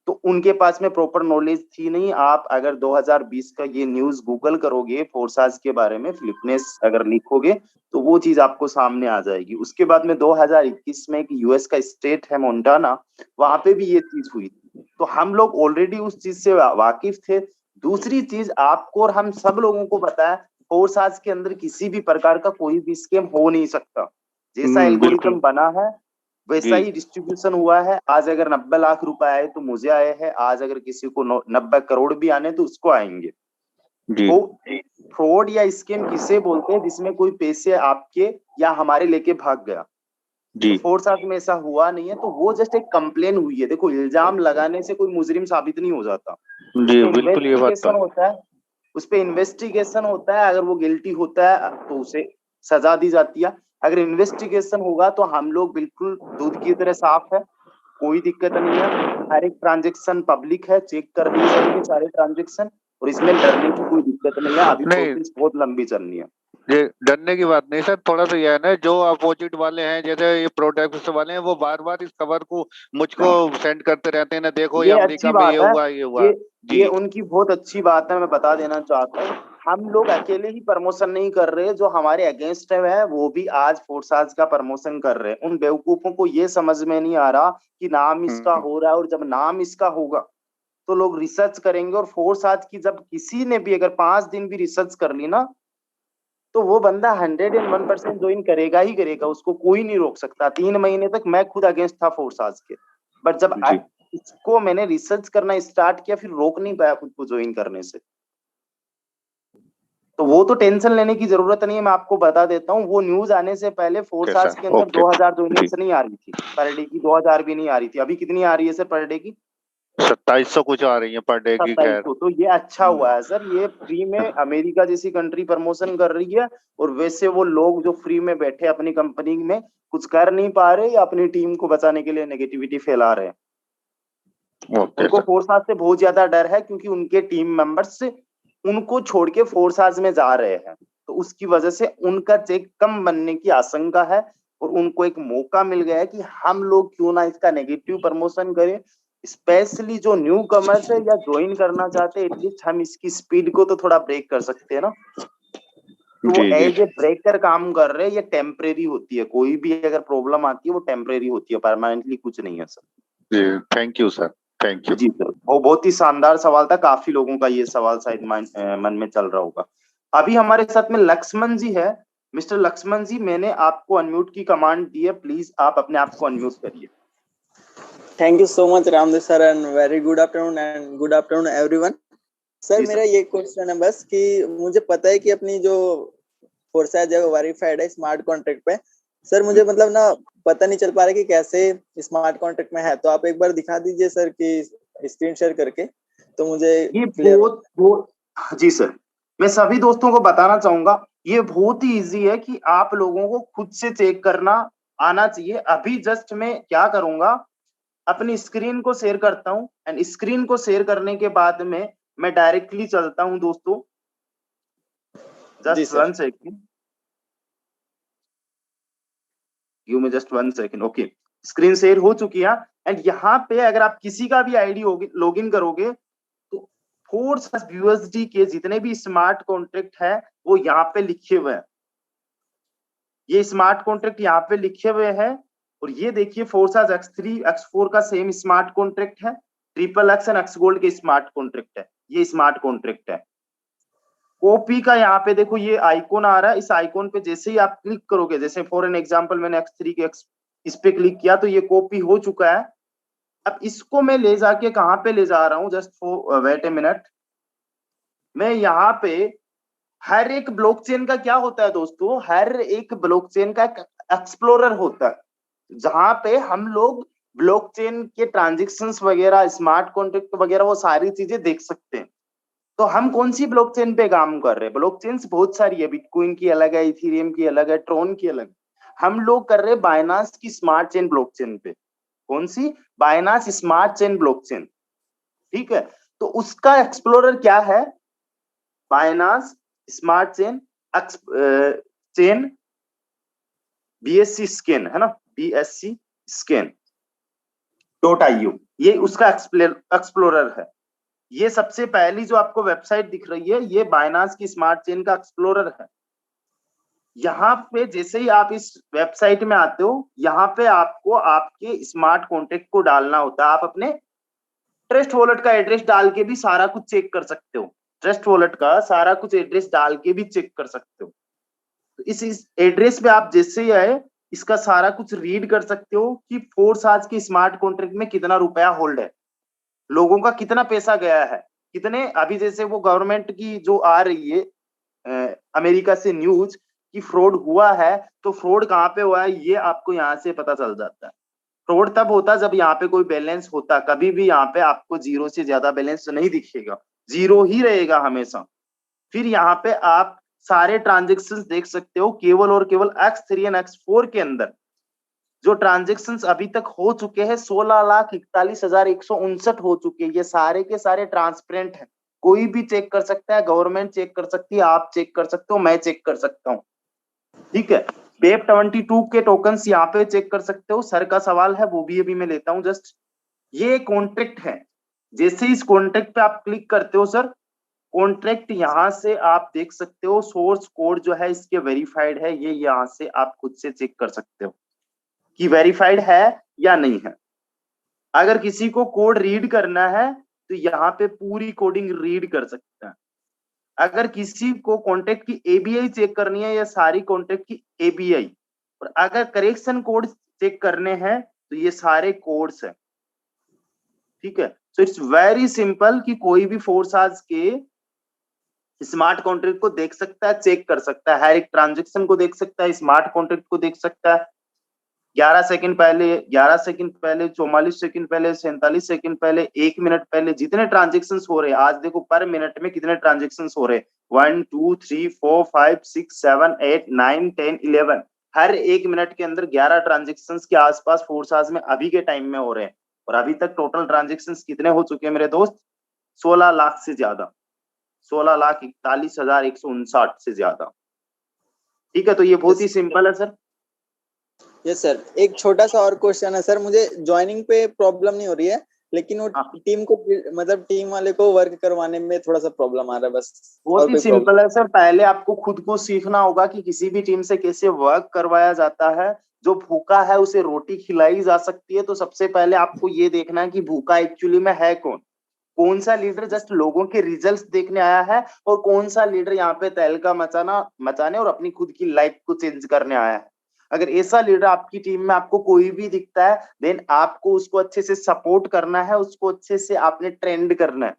तो उनके पास में प्रॉपर नॉलेज थी नहीं। आप अगर 2020 का ये न्यूज गूगल करोगे फोर्साज के बारे में, फिलिपींस अगर लिखोगे, तो वो चीज आपको सामने आ जाएगी। उसके बाद में 2021 में एक यूएस का स्टेट है मोन्टाना, वहां पे भी ये चीज हुई। तो हम लोग ऑलरेडी उस चीज से वाकिफ थे। दूसरी चीज, आपको और हम सब लोगों को पता है, फोर्साज के अंदर किसी भी प्रकार का कोई भी स्कैम हो नहीं सकता। जैसा बिल्कुल। एल्गोरिथम बना है वैसा जी ही डिस्ट्रीब्यूशन हुआ है। आज अगर 90 लाख रुपए आए तो मुझे आए हैं, आज अगर किसी को 90 करोड़ भी आने तो उसको आएंगे। जी तो फ्रॉड या स्कैम किसे बोलते हैं, जिसमें कोई पैसे आपके या हमारे लेके भाग गया। तो जी फोर्साज में ऐसा हुआ नहीं है। तो वो जस्ट एक कंप्लेन हुई है। देखो, इल्जाम लगाने से कोई मुजरिम साबित नहीं हो जाता। उस जी पे बिल्कुल, ये बात तो इन्वेस्टिगेशन है। होता है। उस पे इन्वेस्टिगेशन होता है। अगर वो गिल्टी होता है तो उसे सजा दी जाती है। अगर इन्वेस्टिगेशन होगा तो हम लोग बिल्कुल दूध की तरह साफ है, कोई दिक्कत नहीं है। हर एक ट्रांजेक्शन पब्लिक है, चेक कर लिए जाएंगे सारे ट्रांजेक्शन, और इसमें डरने की कोई दिक्कत नहीं है। अभी नहीं, प्रोसेस बहुत लंबी चलनी है। ये डरने की बात नहीं सर, थोड़ा सा यह है ना, जो अपोजिट वाले हैं जैसे ये प्रोटेक्ट वाले हैं, वो बार बार इस खबर को मुझको सेंड करते रहते हैं ना, देखो ये ये अच्छी अमेरिका में ये बात है। हुआ ये हुआ। ये जी ये उनकी बहुत अच्छी बात है, मैं बता देना चाहता हूँ। हम लोग अकेले ही प्रमोशन नहीं कर रहे, जो हमारे अगेंस्ट है वो भी आज फोर्साज का प्रमोशन कर रहे हैं। उन बेवकूफों को ये समझ में नहीं आ रहा कि नाम इसका हम्म, हो रहा है, और जब नाम इसका होगा तो लोग रिसर्च करेंगे। और फोर्साज की जब किसी ने भी अगर 5 दिन भी रिसर्च कर ली ना, तो वो बंदा 101% ज्वाइन करेगा ही करेगा, उसको कोई नहीं रोक सकता। 3 महीने तक मैं खुद अगेंस्ट था फोर्साज के, बट जब जी इसको मैंने रिसर्च करना स्टार्ट किया, फिर रोक नहीं पाया खुद को ज्वाइन करने से। तो वो तो टेंशन लेने की जरूरत नहीं है। मैं आपको बता देता हूँ, वो न्यूज आने से पहले ओके फोर्साज सर, के अंदर ओके 2000 जी। ज्वाइनिंग्स नहीं आ रही थी पर डे की, 2000 भी नहीं आ रही थी। अभी कितनी आ रही है सर पर डे की? 2700 कुछ आ रही है पर डे की, खैर। 2700। तो ये अच्छा हुआ है सर, ये फ्री में अमेरिका जैसी कंट्री प्रमोशन कर रही है। और वैसे वो लोग जो फ्री में बैठे अपनी कंपनी में कुछ कर नहीं पा रहे, या अपनी टीम को बचाने के लिए नेगेटिविटी फैला रहे हैं, ओके उनको सर। फोर्साज से बहुत ज्यादा डर है। क्योंकि उनके टीम मेंबर्स उनको छोड़ के फोर्साज में जा रहे हैं, तो उसकी वजह से उनका चेक कम बनने की आशंका है। और उनको एक मौका मिल गया है कि हम लोग क्यों ना इसका नेगेटिव प्रमोशन करें। स्पेशली जो न्यू कमर्स है या ज्वाइन करना चाहते हैं, एटलीस्ट हम इसकी स्पीड को तो थोड़ा ब्रेक कर सकते हैं ना। तो वो जी जी एज ए ब्रेकर काम कर रहे हैं। ये टेम्परेरी होती है, कोई भी अगर प्रॉब्लम आती है वो टेम्परेरी होती है, परमानेंटली कुछ नहीं है सर। जी, thank you sir, thank you. जी सर, वो बहुत ही शानदार सवाल था। काफी लोगों का ये सवाल शायद मन में चल रहा होगा। अभी हमारे साथ में लक्ष्मण जी है। मिस्टर लक्ष्मण जी, मैंने आपको अनम्यूट की कमांड दी है, प्लीज आप अपने आप को अनम्यूट करिए। Thank you so much Ramdev sir, and very good afternoon everyone. Sir ji मेरा सर। ये क्वेश्चन है बस कि मुझे पता है कि अपनी जो फोर्साज है वो वेरीफाइड है स्मार्ट कॉन्ट्रैक्ट पे। सर मुझे मतलब ना पता नहीं चल पा रहा कि कैसे स्मार्ट कॉन्ट्रैक्ट में है, तो आप एक बार दिखा दीजिए सर कि स्क्रीन शेयर करके, तो मुझे ये क्लियर हो। बहुत जी सर, मैं सभी दोस्तों को बताना चाहूंगा, ये बहुत ही इजी है कि आप लोगों को खुद से चेक करना आना चाहिए। अभी जस्ट मैं क्या करूंगा, अपनी स्क्रीन को शेयर करता हूं, एंड स्क्रीन को शेयर करने के बाद में मैं डायरेक्टली चलता हूं दोस्तों। जी just sir. 1 second, give me just 1 second. Okay, screen share हो चुकी है। एंड यहाँ पे अगर आप किसी का भी आईडी लॉग इन करोगे, तो फोर्स यूएसडी के जितने भी स्मार्ट कॉन्ट्रैक्ट है वो यहाँ पे लिखे हुए हैं। ये स्मार्ट कॉन्ट्रैक्ट यहाँ पे लिखे हुए हैं, और ये देखिए फोर्साज X3 X4 का सेम स्मार्ट कॉन्ट्रैक्ट है, XXX एंड X गोल्ड के स्मार्ट कॉन्ट्रैक्ट है, ये स्मार्ट कॉन्ट्रैक्ट है। कॉपी का यहाँ पे देखो ये आइकॉन आ रहा है, इस आइकॉन पे जैसे ही आप क्लिक करोगे, जैसे फॉर एन एग्जांपल मैंने X3 के इस पे क्लिक किया तो ये कॉपी हो चुका है। अब इसको मैं ले जाके कहाँ पे ले जा रहा हूँ, just for wait a minute. मैं यहाँ पे हर एक ब्लॉकचेन का क्या होता है दोस्तों, हर एक ब्लॉकचेन का एक्सप्लोरर होता है, जहां पे हम लोग ब्लॉकचेन के ट्रांजैक्शंस वगैरह, स्मार्ट कॉन्ट्रैक्ट वगैरह वो सारी चीजें देख सकते हैं। तो हम कौन सी ब्लॉकचेन पे काम कर रहे हैं, ब्लॉकचेन्स बहुत सारी है, बिटकॉइन की अलग है, इथेरियम की अलग है, ट्रोन की अलग है। हम लोग कर रहे हैं बाइनांस की स्मार्ट चेन ब्लॉकचेन पे। कौन सी? बाइनांस स्मार्ट चेन ब्लॉकचेन, ठीक है। तो उसका एक्सप्लोरर क्या है? Binance smart chain chain BSC scan है ना, BSC स्कैन .io, ये उसका एक्सप्लोरर है। ये सबसे पहली जो आपको वेबसाइट दिख रही है, ये बाइनांस की स्मार्ट चेन का एक्सप्लोरर है। यहाँ पे जैसे ही आप इस वेबसाइट में आते हो, यहाँ पे आपको आपके स्मार्ट कॉन्ट्रैक्ट को डालना होता है। आप अपने ट्रस्ट वॉलेट का एड्रेस डाल के भी सारा कुछ चेक कर सकते हो, ट्रस्ट वॉलेट का सारा कुछ एड्रेस डाल के भी चेक कर सकते हो। तो इस एड्रेस पे आप जैसे ही आए, इसका सारा कुछ रीड कर सकते हो कि फोर्स आज के स्मार्ट कॉन्ट्रैक्ट में कितना रुपया होल्ड है, लोगों का कितना पैसा गया है, कितने। अभी जैसे वो गवर्नमेंट की जो आ रही है अमेरिका से न्यूज कि फ्रॉड हुआ है, तो फ्रॉड कहाँ पे हुआ है ये आपको यहाँ से पता चल जाता है। फ्रॉड तब होता जब यहाँ पे कोई बैलेंस होता, कभी भी यहाँ पे आपको जीरो से ज्यादा बैलेंस नहीं दिखेगा, जीरो ही रहेगा हमेशा। फिर यहाँ पे आप सारे ट्रांजेक्शन्स देख सकते हो, केवल और केवल X3 और X4 के अंदर जो ट्रांजेक्शन्स अभी तक हो चुके हैं 16,41,159 हो चुके हैं। ये सारे के सारे ट्रांसपेरेंट है, कोई भी चेक कर सकता है, गवर्नमेंट चेक कर सकती है, आप चेक कर सकते हो, मैं चेक कर सकता हूँ, ठीक है। BEP22 के टोकन्स यहाँ पे चेक कर सकते हो। सर का सवाल है वो भी अभी मैं लेता हूँ जस्ट। ये कॉन्ट्रैक्ट है, जैसे इस कॉन्ट्रैक्ट पे आप क्लिक करते हो सर, कॉन्ट्रैक्ट यहाँ से आप देख सकते हो, सोर्स कोड जो है इसके वेरीफाइड है, ये यहाँ से आप खुद से चेक कर सकते हो कि वेरीफाइड है या नहीं है। अगर किसी को कोड रीड करना है तो यहाँ पे पूरी कोडिंग रीड कर सकता है। अगर किसी को कॉन्ट्रैक्ट की ABI चेक करनी है या सारी कॉन्ट्रैक्ट की ABI, और अगर करेक्शन कोड चेक करने हैं तो ये सारे कोड्स हैं, ठीक है। सो इट्स वेरी सिंपल कि कोई भी फोर्स आज के स्मार्ट कॉन्ट्रैक्ट को देख सकता है, चेक कर सकता है, हर एक ट्रांजेक्शन को देख सकता है, स्मार्ट कॉन्ट्रैक्ट को देख सकता है। 11 सेकंड पहले, 11 सेकंड पहले, 44 सेकंड पहले, 47 सेकंड पहले, 1 मिनट पहले, जितने ट्रांजेक्शन्स हो रहे हैं आज देखो पर मिनट में कितने ट्रांजेक्शन्स हो रहे हैं, 1 2 3 4 5 6 7 8 9 10 11, हर 1 मिनट के अंदर 11 ट्रांजेक्शन्स के आसपास फोर्साज में अभी के टाइम में हो रहे हैं। और अभी तक टोटल ट्रांजेक्शन्स कितने हो चुके हैं मेरे दोस्त? 16 लाख से ज्यादा, 16,41,159 से ज्यादा, ठीक है। तो ये बहुत ही सिंपल है सर। यस सर, एक छोटा सा और क्वेश्चन है सर, मुझे ज्वाइनिंग पे प्रॉब्लम नहीं हो रही है, लेकिन वो टीम को मतलब टीम वाले को वर्क करवाने में थोड़ा सा प्रॉब्लम आ रहा है बस। बहुत ही सिंपल है सर, पहले आपको खुद को सीखना होगा कि किसी भी टीम से कैसे वर्क करवाया जाता है। जो भूखा है उसे रोटी खिलाई जा सकती है, तो सबसे पहले आपको ये देखना है कि भूखा एक्चुअली में है कौन, कौन सा लीडर जस्ट लोगों के रिजल्ट्स देखने आया है, और कौन सा लीडर यहाँ पे तहलका मचाने और अपनी खुद की लाइफ को चेंज करने आया है। अगर ऐसा लीडर आपकी टीम में आपको कोई भी दिखता है, देन आपको उसको अच्छे से सपोर्ट करना है, उसको अच्छे से आपने ट्रेंड करना है।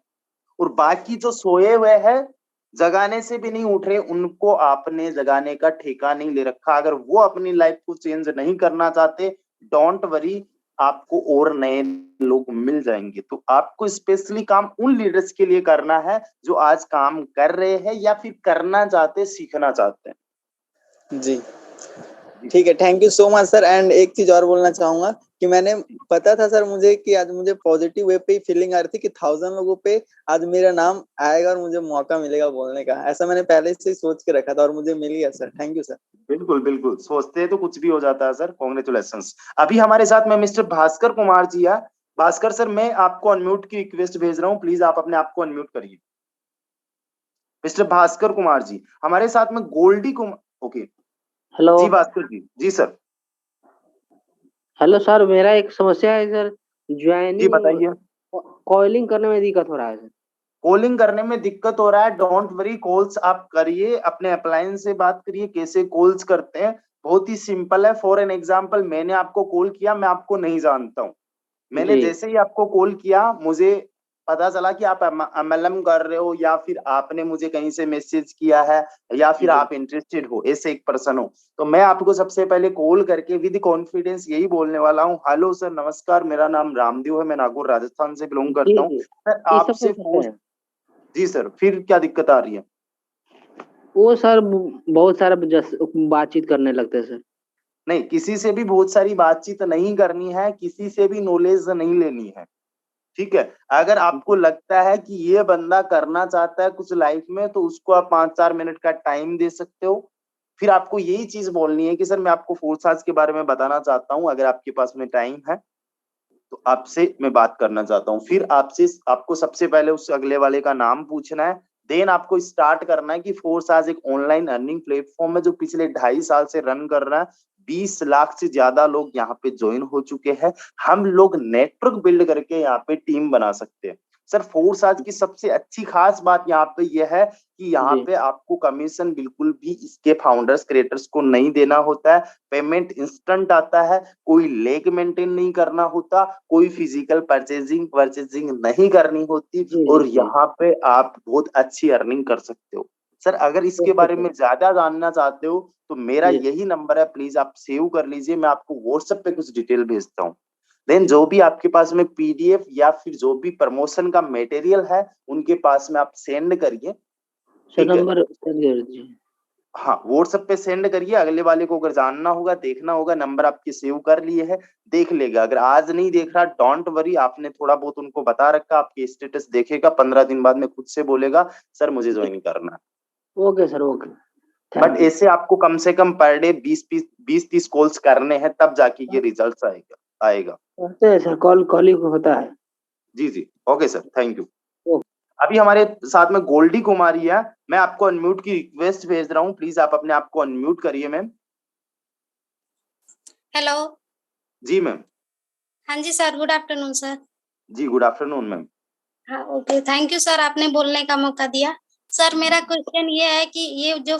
और बाकी जो सोए हुए हैं, जगाने से भी नहीं उठ रहे, उनको आपने जगाने का ठेका नहीं ले रखा। अगर वो अपनी लाइफ को चेंज नहीं करना चाहते, डोंट वरी, आपको और नए लोग मिल जाएंगे। तो आपको स्पेशली काम उन लीडर्स के लिए करना है जो आज काम कर रहे हैं या फिर करना चाहते, सीखना चाहते हैं। जी ठीक है, thank you so much sir. And एक चीज और बोलना चाहूंगा कि मैंने पता था सर मुझे कि आज मुझे पॉजिटिव वे पे ही फीलिंग आ रही थी कि 1000 लोगों पे आज मेरा नाम आएगा और मुझे मौका मिलेगा बोलने का, ऐसा मैंने पहले से ही सोच के रखा था और मुझे मिल गया सर। Thank you sir. बिल्कुल बिल्कुल, सोचते हैं तो कुछ भी हो जाता है सर। कॉन्ग्रेचुलेशंस। अभी हमारे साथ में मिस्टर भास्कर कुमार जी है। भास्कर सर, मैं आपको अनम्यूट की रिक्वेस्ट भेज रहा हूँ, प्लीज आप अपने आप को अनम्यूट करिए। मिस्टर भास्कर कुमार जी हमारे साथ में गोल्डी कुमार, ओके हेलो जी भास्कर जी सर। हेलो सर, मेरा एक समस्या है सर। जी ज्वाइनिंग बताइए। कॉलिंग करने में दिक्कत हो रहा है सर। कॉलिंग करने में दिक्कत हो रहा है, डोंट वरी, कॉल्स आप करिए, अपने अप्लायंस से बात करिए कैसे कॉल्स करते हैं। बहुत ही सिंपल है। फॉर एन एग्जांपल, मैंने आपको कॉल किया, मैं आपको नहीं जानता हूँ। मैंने जी जैसे ही आपको कॉल किया, मुझे पता चला कि आप एमएलएम कर रहे हो, या फिर आपने मुझे कहीं से मैसेज किया है, या फिर जी आप इंटरेस्टेड हो, ऐसे एक पर्सन हो, तो मैं आपको सबसे पहले कॉल करके विद कॉन्फिडेंस यही बोलने वाला हूँ, हेलो सर नमस्कार, मेरा नाम रामदेव है, मैं नागौर राजस्थान से बिलोंग जी करता हूँ। जी, सर ये सब आपसे तो है। जी सर, फिर क्या दिक्कत आ रही है? वो सर बहुत सारा बातचीत करने लगते हैं सर। नहीं, किसी से भी बहुत सारी बातचीत नहीं करनी है, किसी से भी नॉलेज नहीं लेनी है, ठीक है। अगर आपको लगता है कि ये बंदा करना चाहता है कुछ लाइफ में, तो उसको आप 5-4 मिनट का टाइम दे सकते हो। फिर आपको यही चीज बोलनी है कि सर मैं आपको फोर्साज के बारे में बताना चाहता हूँ, अगर आपके पास में टाइम है तो आपसे मैं बात करना चाहता हूँ। फिर आपको सबसे पहले उस अगले वाले का नाम पूछना है। देन आपको स्टार्ट करना है कि फोर्स आज एक ऑनलाइन अर्निंग प्लेटफॉर्म है जो पिछले 2.5 साल से रन कर रहा है। 20 लाख से ज्यादा लोग यहाँ पे ज्वाइन हो चुके हैं। हम लोग नेटवर्क बिल्ड करके यहाँ पे टीम बना सकते हैं। सर फोर्स आज की सबसे अच्छी खास बात यहाँ पे यह है कि यहाँ जी पे आपको कमीशन बिल्कुल भी इसके फाउंडर्स क्रिएटर्स को नहीं देना होता है। पेमेंट इंस्टेंट आता है, कोई लेग मेंटेन नहीं करना होता, कोई फिजिकल परचेजिंग नहीं करनी होती, जी जी और जी। यहाँ पे आप बहुत अच्छी अर्निंग कर सकते हो। सर अगर इसके ओके बारे सर। में ज्यादा जानना चाहते हो तो मेरा जी यही नंबर है, प्लीज आप सेव कर लीजिए, मैं आपको व्हाट्सएप पे कुछ डिटेल भेजता हूँ। देन जो भी आपके पास में पीडीएफ या फिर जो भी प्रमोशन का मटेरियल है उनके पास में आप सेंड करिए, सर, ठीक है। नंबर सेंड कर दीजिए। हाँ, व्हाट्सएप पे सेंड करिए। अगले वाले को अगर जानना होगा, देखना होगा, नंबर आपके सेव कर लिए है, देख लेगा। अगर आज नहीं देख रहा, डोंट वरी, आपने थोड़ा बहुत उनको बता रखा, आपके स्टेटस देखेगा, 15 दिन बाद में खुद से बोलेगा सर मुझे ज्वाइन करना है। Okay sir, okay, but thank you. ऐसे आपको कम से कम पर डे 20-30 कॉल्स करने हैं, तब जाके ये रिजल्ट आएगा। करते हैं सर, कॉलिंग होता है। जी जी, okay sir, thank you. Okay. अभी हमारे साथ में गोल्डी कुमारी है, मैं आपको अनम्यूट की रिक्वेस्ट भेज रहा हूँ, प्लीज आप अपने आप को अनम्यूट करिए मैम। हेलो। जी मैम। हाँ जी सर, गुड आफ्टरनून सर। जी गुड आफ्टरनून मैम। हाँ ओके, थैंक यू सर, आपने बोलने का मौका दिया। सर मेरा क्वेश्चन ये है कि ये जो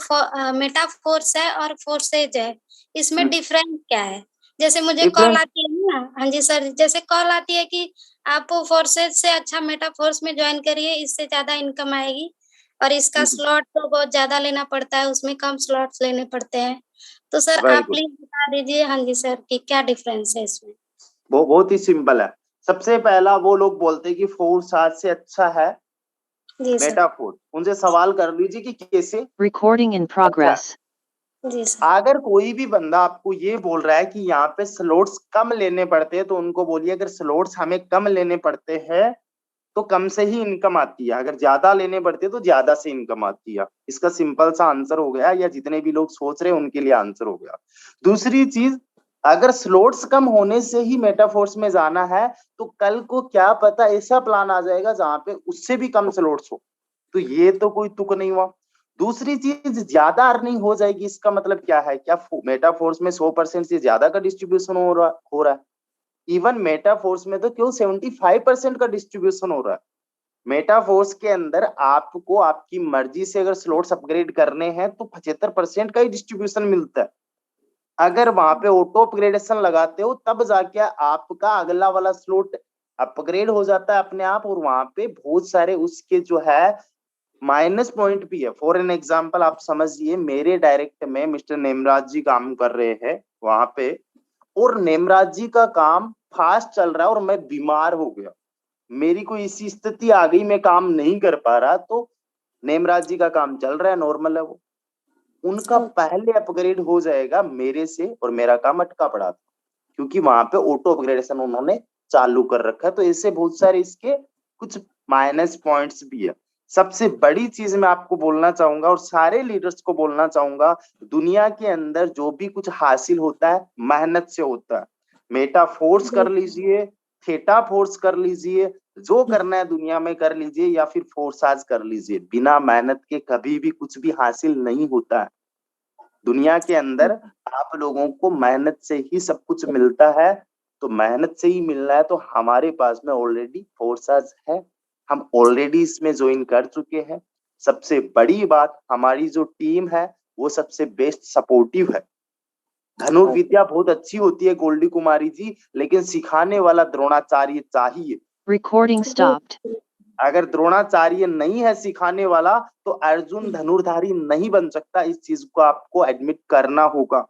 मेटाफोर्स है और फोर्सेज है, इसमें डिफरेंस क्या है? जैसे मुझे कॉल डिफरेंस आती है ना, हाँ जी सर, जैसे कॉल आती है कि आप फोर्सेज से अच्छा मेटाफोर्स में ज्वाइन करिए, इससे ज्यादा इनकम आएगी, और इसका स्लॉट तो बहुत ज्यादा लेना पड़ता है, उसमें कम स्लॉट्स लेने पड़ते हैं। तो सर वेरी आप गुड। प्लीज बता दीजिए, हाँ जी सर, कि क्या डिफरेंस है इसमें? वो बहुत ही सिंपल है। सबसे पहला वो लोग बोलते हैं कि फोर्स आज से अच्छा है जी सर। मेटाफोर, उनसे सवाल कर लीजिए कि कैसे। Recording in progress. जी सर। अगर कोई भी बंदा आपको ये बोल रहा है कि यहाँ पे स्लॉट्स कम लेने पड़ते हैं, तो उनको बोलिए अगर स्लॉट्स हमें कम लेने पड़ते हैं तो कम से ही इनकम आती है, अगर ज्यादा लेने पड़ते हैं तो ज्यादा से इनकम आती है। इसका सिंपल सा आंसर हो गया, या जितने भी लोग सोच रहे हैं उनके लिए आंसर हो गया। दूसरी चीज, अगर स्लॉट्स कम होने से ही मेटाफोर्स में जाना है, तो कल को क्या पता ऐसा प्लान आ जाएगा जहां पे उससे भी कम स्लॉट्स हो, तो ये तो कोई तुक नहीं हुआ। दूसरी चीज, ज्यादा अर्निंग हो जाएगी, इसका मतलब क्या है? क्या मेटाफोर्स में 100% से ज्यादा का डिस्ट्रीब्यूशन हो रहा है? इवन मेटाफोर्स में तो क्यों 75% का डिस्ट्रीब्यूशन हो रहा है। मेटाफोर्स के अंदर आपको आपकी मर्जी से अगर स्लॉट्स अपग्रेड करने हैं तो 75% का ही डिस्ट्रीब्यूशन मिलता है। अगर वहां पे ऑटो अपग्रेडेशन लगाते हो तब जाके आपका अगला वाला स्लॉट अपग्रेड हो जाता है अपने आप, और वहां पे बहुत सारे उसके जो है माइनस पॉइंट भी है। फॉर एन एग्जाम्पल आप समझिए, मेरे डायरेक्ट में मिस्टर नेमराज जी काम कर रहे हैं वहां पे, और नेमराज जी का काम फास्ट चल रहा है और मैं बीमार हो गया, मेरी कोई ऐसी स्थिति आ गई मैं काम नहीं कर पा रहा, तो नेमराज जी का काम चल रहा है, नॉर्मल है वो, उनका पहले अपग्रेड हो जाएगा मेरे से, और मेरा काम अटका पड़ा था क्योंकि वहां पे ऑटो अपग्रेडेशन उन्होंने चालू कर रखा है। तो ऐसे बहुत सारे इसके कुछ माइनस पॉइंट्स भी है। सबसे बड़ी चीज मैं आपको बोलना चाहूंगा और सारे लीडर्स को बोलना चाहूंगा, दुनिया के अंदर जो भी कुछ हासिल होता है मेहनत से होता है। मेटा फोर्स कर लीजिए, थेटा फोर्स कर लीजिए, जो करना है दुनिया में कर लीजिए, या फिर फोर्साज कर लीजिए, बिना मेहनत के कभी भी कुछ भी हासिल नहीं होता है। दुनिया के अंदर आप लोगों को मेहनत से ही सब कुछ मिलता है, तो मेहनत से ही मिलना है। तो हमारे पास में ऑलरेडी फोर्साज है, हम ऑलरेडी इसमें ज्वाइन कर चुके हैं। सबसे बड़ी बात, हमारी जो टीम है वो सबसे बेस्ट सपोर्टिव है। धनुर्विद्या बहुत अच्छी होती है गोल्डी कुमारी जी, लेकिन सिखाने वाला द्रोणाचार्य चाहिए। Recording stopped. अगर द्रोणाचार्य नहीं है सिखाने वाला तो अर्जुन धनुर्धारी नहीं बन सकता। इस चीज को आपको एडमिट करना होगा।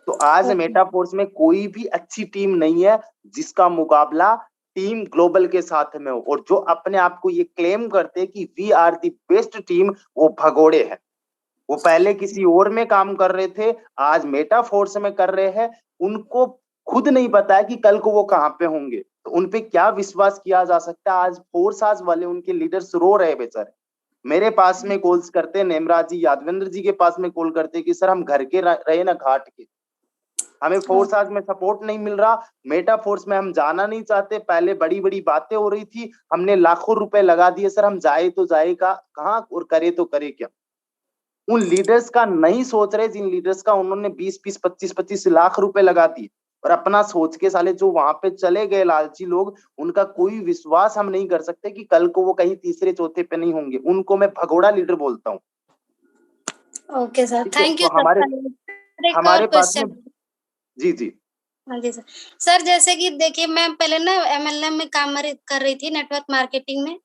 तो आज मेटाफोर्स में कोई भी अच्छी टीम नहीं है जिसका मुकाबला टीम ग्लोबल के साथ में हो। और जो अपने आप को ये क्लेम करते हैं कि we are the best team, वो भगोड़े हैं। वो पहले किसी और में काम कर रहे थे, आज मेटाफोर्स में कर रहे हैं। उनको खुद नहीं पता है कि कल को वो कहाँ पे होंगे, तो उनपे क्या विश्वास किया जा सकता है। आज फोर्साज वाले, उनके लीडर्स रो रहे बेचारे। मेरे पास में कॉल्स करते हैं, नेमराज जी, यादवेंद्र जी के पास में कॉल करते हैं कि सर हम घर के रहे ना घाट के, हमें फोर्साज में सपोर्ट नहीं मिल रहा, मेटाफोर्स में हम जाना नहीं चाहते। पहले बड़ी बड़ी बातें हो रही थी, हमने लाखों रुपए लगा दिए, सर हम जाए तो जाए कहाँ और करे तो करे क्या। उन लीडर्स का नहीं सोच रहे जिन लीडर्स का उन्होंने 20-20, 25-25 लाख रुपए लगा दिए और अपना सोच के साले जो वहां पे चले गए लालची लोग, उनका कोई विश्वास हम नहीं कर सकते कि कल को वो कहीं तीसरे चौथे पे नहीं होंगे। उनको मैं भगोड़ा लीडर बोलता हूँ। ओके सर, ठीक है, थैंक यू तो हमारे पास में जी जी हाँ जी सर। सर जैसे कि देखिए, मैं पहले ना MLM में काम कर रही थी, नेटवर्क मार्केटिंग में।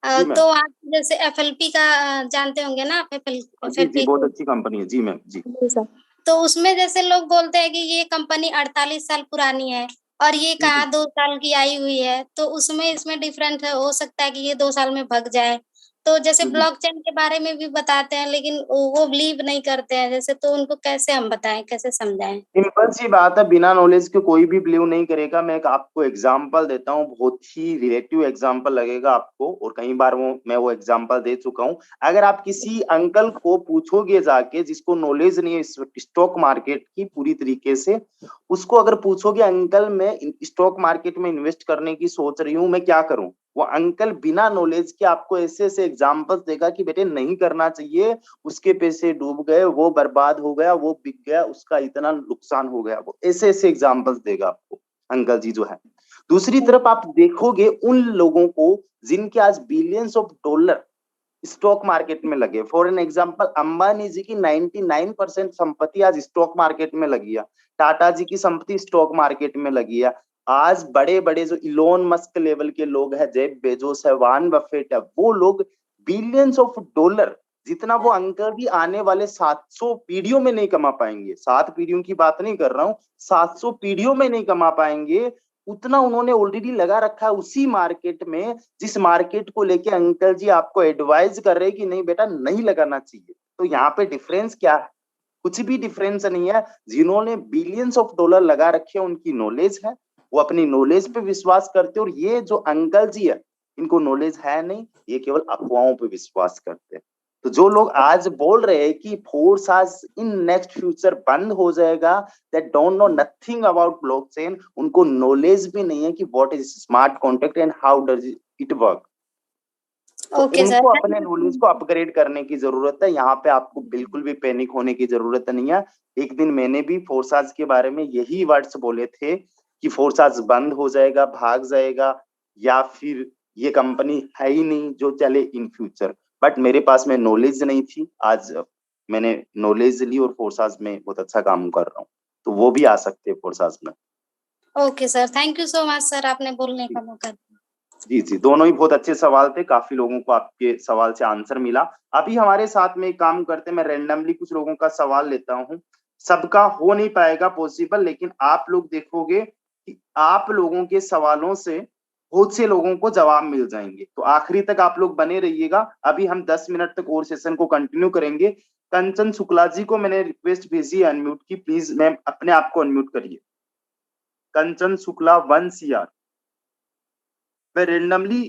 मैम। तो आप जैसे FLP का जानते होंगे ना आप? जी FLP जी, बहुत अच्छी कंपनी है जी मैम जी। जी सर। तो उसमें जैसे लोग बोलते हैं कि ये कंपनी 48 साल पुरानी है और ये कहाँ 2 साल की आई हुई है, तो उसमें इसमें डिफरेंट है, हो सकता है कि ये 2 साल में भग जाए। तो जैसे ब्लॉकचेन के बारे में भी बताते हैं, लेकिन वो बिलीव नहीं करते हैं जैसे, तो उनको कैसे हम बताएं, कैसे समझाएं? सिंपल सी बात है, बिना नॉलेज के कोई भी बिलीव नहीं करेगा। मैं एक आपको एग्जांपल देता हूँ, बहुत ही रिलेटिव एग्जांपल लगेगा आपको, और कई बार मैं वो एग्जांपल दे चुका हूँ। अगर आप किसी अंकल को पूछोगे जाके, जिसको नॉलेज नहीं है स्टॉक मार्केट की पूरी तरीके से, उसको अगर पूछोगे अंकल मैं स्टॉक मार्केट में इन्वेस्ट करने की सोच रही हूँ, मैं क्या करूँ, वो अंकल बिना नॉलेज के आपको ऐसे ऐसे एग्जाम्पल्स देगा कि बेटे नहीं करना चाहिए, उसके पैसे डूब गए, वो बर्बाद हो गया, वो बिक गया, उसका इतना नुकसान हो गया। वो ऐसे ऐसे एग्जाम्पल्स देगा आपको अंकल जी जो है। दूसरी तरफ आप देखोगे उन लोगों को जिनके आज billions of dollar stock market में लगे। फॉर एन एग्जांपल, अंबानी जी की 99% संपत्ति आज स्टॉक मार्केट में लगी है। टाटा जी की संपत्ति स्टॉक मार्केट में लगी है। आज बड़े बड़े जो इलोन मस्क लेवल के लोग हैं, जेफ बेजोस है, वारन बफेट है, वो लोग बिलियंस ऑफ डॉलर जितना वो अंकल भी आने वाले 700 पीढ़ियों में नहीं कमा पाएंगे। 7 पीढ़ियों की बात नहीं कर रहा हूँ, 700 पीढ़ियों में नहीं कमा पाएंगे, उतना उन्होंने ऑलरेडी लगा रखा है उसी मार्केट में, जिस मार्केट को लेके अंकल जी आपको एडवाइज कर रहे हैं कि नहीं बेटा नहीं लगाना चाहिए। तो यहाँ पे डिफरेंस क्या है? कुछ भी डिफरेंस नहीं है। जिन्होंने बिलियंस ऑफ डॉलर लगा रखे हैं उनकी नॉलेज है, वो अपनी नॉलेज पे विश्वास करते हैं। और ये जो अंकल जी है, इनको नॉलेज है नहीं, ये केवल अफवाहों पे विश्वास करते हैं। तो जो लोग आज बोल रहे हैं कि फोर्साज इन नेक्स्ट फ्यूचर बंद हो जाएगा, that don't know nothing about blockchain, उनको नॉलेज भी नहीं है कि what is smart contract and how does it work. Okay sir, उनको अपने नॉलेज को अपग्रेड करने की जरूरत है। यहाँ पे आपको बिल्कुल भी पैनिक होने की जरूरत नहीं है। एक दिन मैंने भी फोर्साज के बारे में यही वर्ड्स बोले थे कि फोर्साज बंद हो जाएगा, भाग जाएगा, या फिर ये कंपनी है ही नहीं जो चले इन फ्यूचर। बट मेरे पास में नॉलेज नहीं थी, आज मैंने नॉलेज ली और फोर्साज में बहुत अच्छा काम कर रहा हूँ। तो वो भी आ सकते हैं फोर्साज में। Okay sir, thank you so much sir, आपने बोलने का मौका दिया। जी जी, दोनों ही बहुत अच्छे सवाल थे, काफी लोगों को आपके सवाल से आंसर मिला। अभी हमारे साथ में एक काम करते हैं, मैं रैंडमली कुछ लोगों का सवाल लेता हूँ। सबका हो नहीं पाएगा पॉसिबल, लेकिन आप लोग देखोगे कि आप लोगों के सवालों से बहुत से लोगों को जवाब मिल जाएंगे। तो आखिरी तक आप लोग बने रहिएगा। अभी हम 10 मिनट तक और सेशन को कंटिन्यू करेंगे। कंचन शुक्ला जी को मैंने रिक्वेस्ट भेजी है अनम्यूट की, प्लीज मैम अपने आप को अनम्यूट करिए। कंचन शुक्ला 1 CR, मैं रेंडमली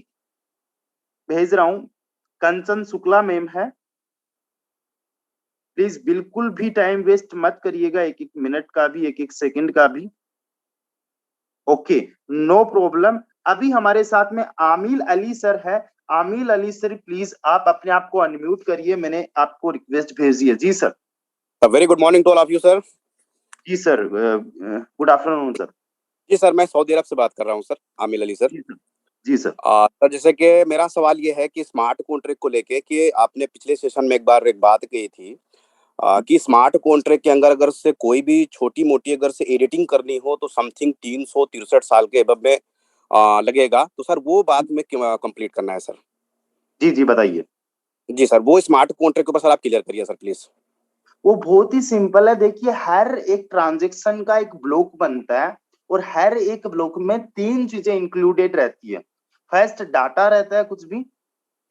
भेज रहा हूं। कंचन शुक्ला मैम है, प्लीज बिल्कुल भी टाइम वेस्ट मत करिएगा, 1-1 मिनट का भी, 1-1 सेकंड का भी। Okay, no problem. अभी हमारे साथ में आमिल अली सर है। आमिल अली सर प्लीज आप अपने आप को अनम्यूट करिए, मैंने आपको रिक्वेस्ट भेजी है। जी sir. Very good morning to all of you sir. जी सर, गुड आफ्टरनून सर। जी सर, मैं सऊदी अरब से बात कर रहा हूँ सर, आमिल अली सर। जी सर। सर जैसे कि मेरा सवाल ये है कि स्मार्ट कॉन्ट्रैक्ट को लेके कि आपने पिछले सेशन में एक बार एक बात कही थी कि स्मार्ट कॉन्ट्रैक्ट के अंदर अगर से कोई भी छोटी मोटी अगर से एडिटिंग करनी हो तो समथिंग 363 साल के एबव में लगेगा। तो सर वो बात में कंप्लीट करना है सर। जी जी बताइए। जी सर, वो स्मार्ट कॉन्ट्रैक्ट के ऊपर सर आप क्लियर करिए सर प्लीज। वो बहुत ही सिंपल है। देखिए, हर एक ट्रांजेक्शन का एक ब्लॉक बनता है और हर एक ब्लॉक में 3 चीजें इंक्लूडेड रहती है। फर्स्ट डाटा रहता है, कुछ भी,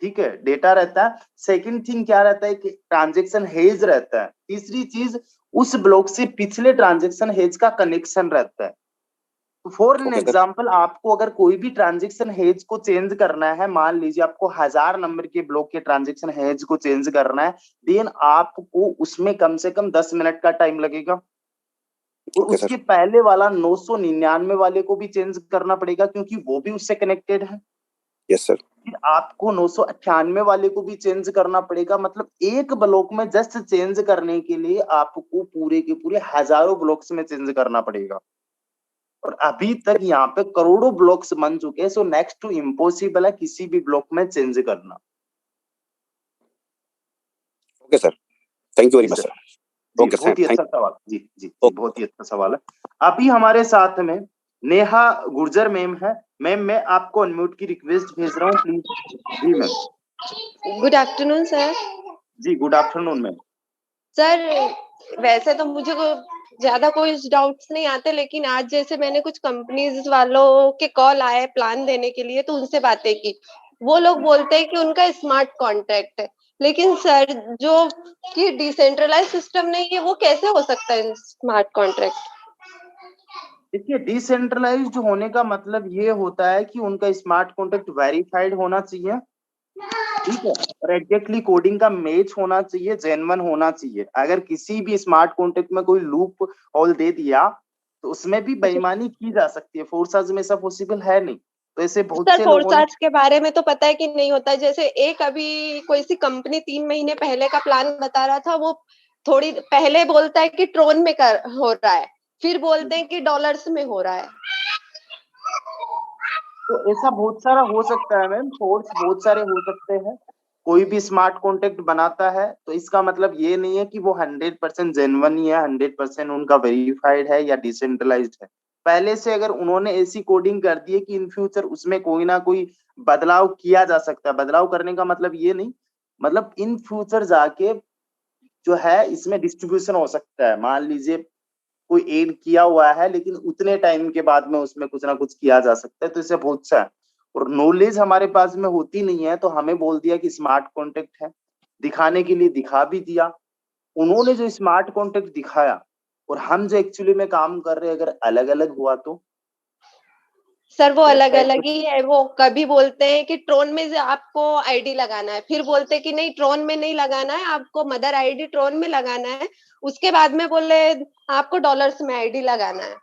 ठीक है, डेटा रहता है। सेकंड थिंग क्या रहता है कि ट्रांजेक्शन हेज रहता है। तीसरी चीज, उस ब्लॉक से पिछले ट्रांजेक्शन हेज का कनेक्शन रहता है। फॉर एन एग्जाम्पल, आपको अगर कोई भी ट्रांजेक्शन हेज को चेंज करना है, मान लीजिए आपको 1000 नंबर के ब्लॉक के ट्रांजेक्शन हेज को चेंज करना है, देन आपको उसमें कम से कम 10 मिनट का टाइम लगेगा। और उसके पहले वाला 999 वाले को भी चेंज करना पड़ेगा क्योंकि वो भी उससे कनेक्टेड है। Yes sir. फिर आपको 998 वाले को भी चेंज करना पड़ेगा। मतलब एक ब्लॉक में जस्ट चेंज करने के लिए आपको पूरे के पूरे हजारों ब्लॉक्स में चेंज करना पड़ेगा। और अभी तक यहाँ पे करोड़ों ब्लॉक्स बन चुके हैं। सो नेक्स्ट टू इम्पॉसिबल है किसी भी ब्लॉक में चेंज करना। Okay sir, thank you very much sir. Okay बहुत ही अच्छा सवाल। जी जी, बहुत ही अच्छा सवाल है। अभी हमारे साथ में नेहा गुर्जर मैम है। मैम, मैं आपको अनम्यूट की रिक्वेस्ट भेज रहा हूँ, प्लीज। जी मैम। Good afternoon sir. जी गुड आफ्टरनून मैम। सर वैसे तो मुझे ज्यादा कोई डाउट्स नहीं आते, लेकिन आज जैसे मैंने कुछ कंपनीज वालों के कॉल आए प्लान देने के लिए, तो उनसे बातें की। वो लोग बोलते हैं कि उनका स्मार्ट कॉन्ट्रैक्ट है, लेकिन सर जो कि डिसेंट्रलाइज सिस्टम नहीं है, वो कैसे हो सकता है स्मार्ट कॉन्ट्रैक्ट? देखिए, डिसेंट्रलाइज्ड होने का मतलब ये होता है कि उनका स्मार्ट कॉन्ट्रैक्ट वेरीफाइड होना चाहिए, ठीक है, और एग्जैक्टली कोडिंग का मैच होना चाहिए, जेन्युइन होना चाहिए। अगर किसी भी स्मार्ट कॉन्ट्रैक्ट में कोई लूप होल दे दिया तो उसमें भी बेईमानी की जा सकती है। फोर्साज में ऐसा पॉसिबल है नहीं। तो ऐसे बहुत सर से लोगों ने फोर्साज के बारे में तो पता है कि नहीं होता है। जैसे एक अभी कोई सी कंपनी 3 महीने पहले का प्लान बता रहा था, वो थोड़ी पहले बोलता है कि ट्रोन में हो रहा है, फिर बोलते हैं कि डॉलर्स में हो रहा है। तो ऐसा बहुत सारा हो सकता है मैम, सोर्स बहुत सारे हो सकते हैं। कोई भी स्मार्ट कॉन्ट्रैक्ट बनाता है तो इसका मतलब ये नहीं है कि वो 100% जेन्युइन ही है, 100% उनका वेरीफाइड है या डिसेंट्रलाइज्ड है। पहले से अगर उन्होंने ऐसी कोडिंग कर दी है कि इन फ्यूचर उसमें कोई ना कोई बदलाव किया जा सकता है। बदलाव करने का मतलब ये नहीं, मतलब इन फ्यूचर जाके जो है इसमें डिस्ट्रीब्यूशन हो सकता है। मान लीजिए कोई एड किया हुआ है लेकिन उतने टाइम के बाद में उसमें कुछ ना कुछ किया जा सकता है। तो इससे बहुत सा है। और नॉलेज हमारे पास में होती नहीं है तो हमें बोल दिया कि स्मार्ट कॉन्ट्रैक्ट है, दिखाने के लिए दिखा भी दिया। उन्होंने जो स्मार्ट कॉन्ट्रैक्ट दिखाया और हम जो एक्चुअली में काम कर रहे हैं अगर अलग अलग हुआ तो सर वो अलग अलग ही है। वो कभी बोलते हैं कि ट्रोन में आपको आईडी लगाना है, फिर बोलते हैं कि नहीं ट्रोन में नहीं लगाना है, आपको मदर आईडी ट्रोन में लगाना है, उसके बाद में बोले आपको डॉलर्स में आईडी लगाना है।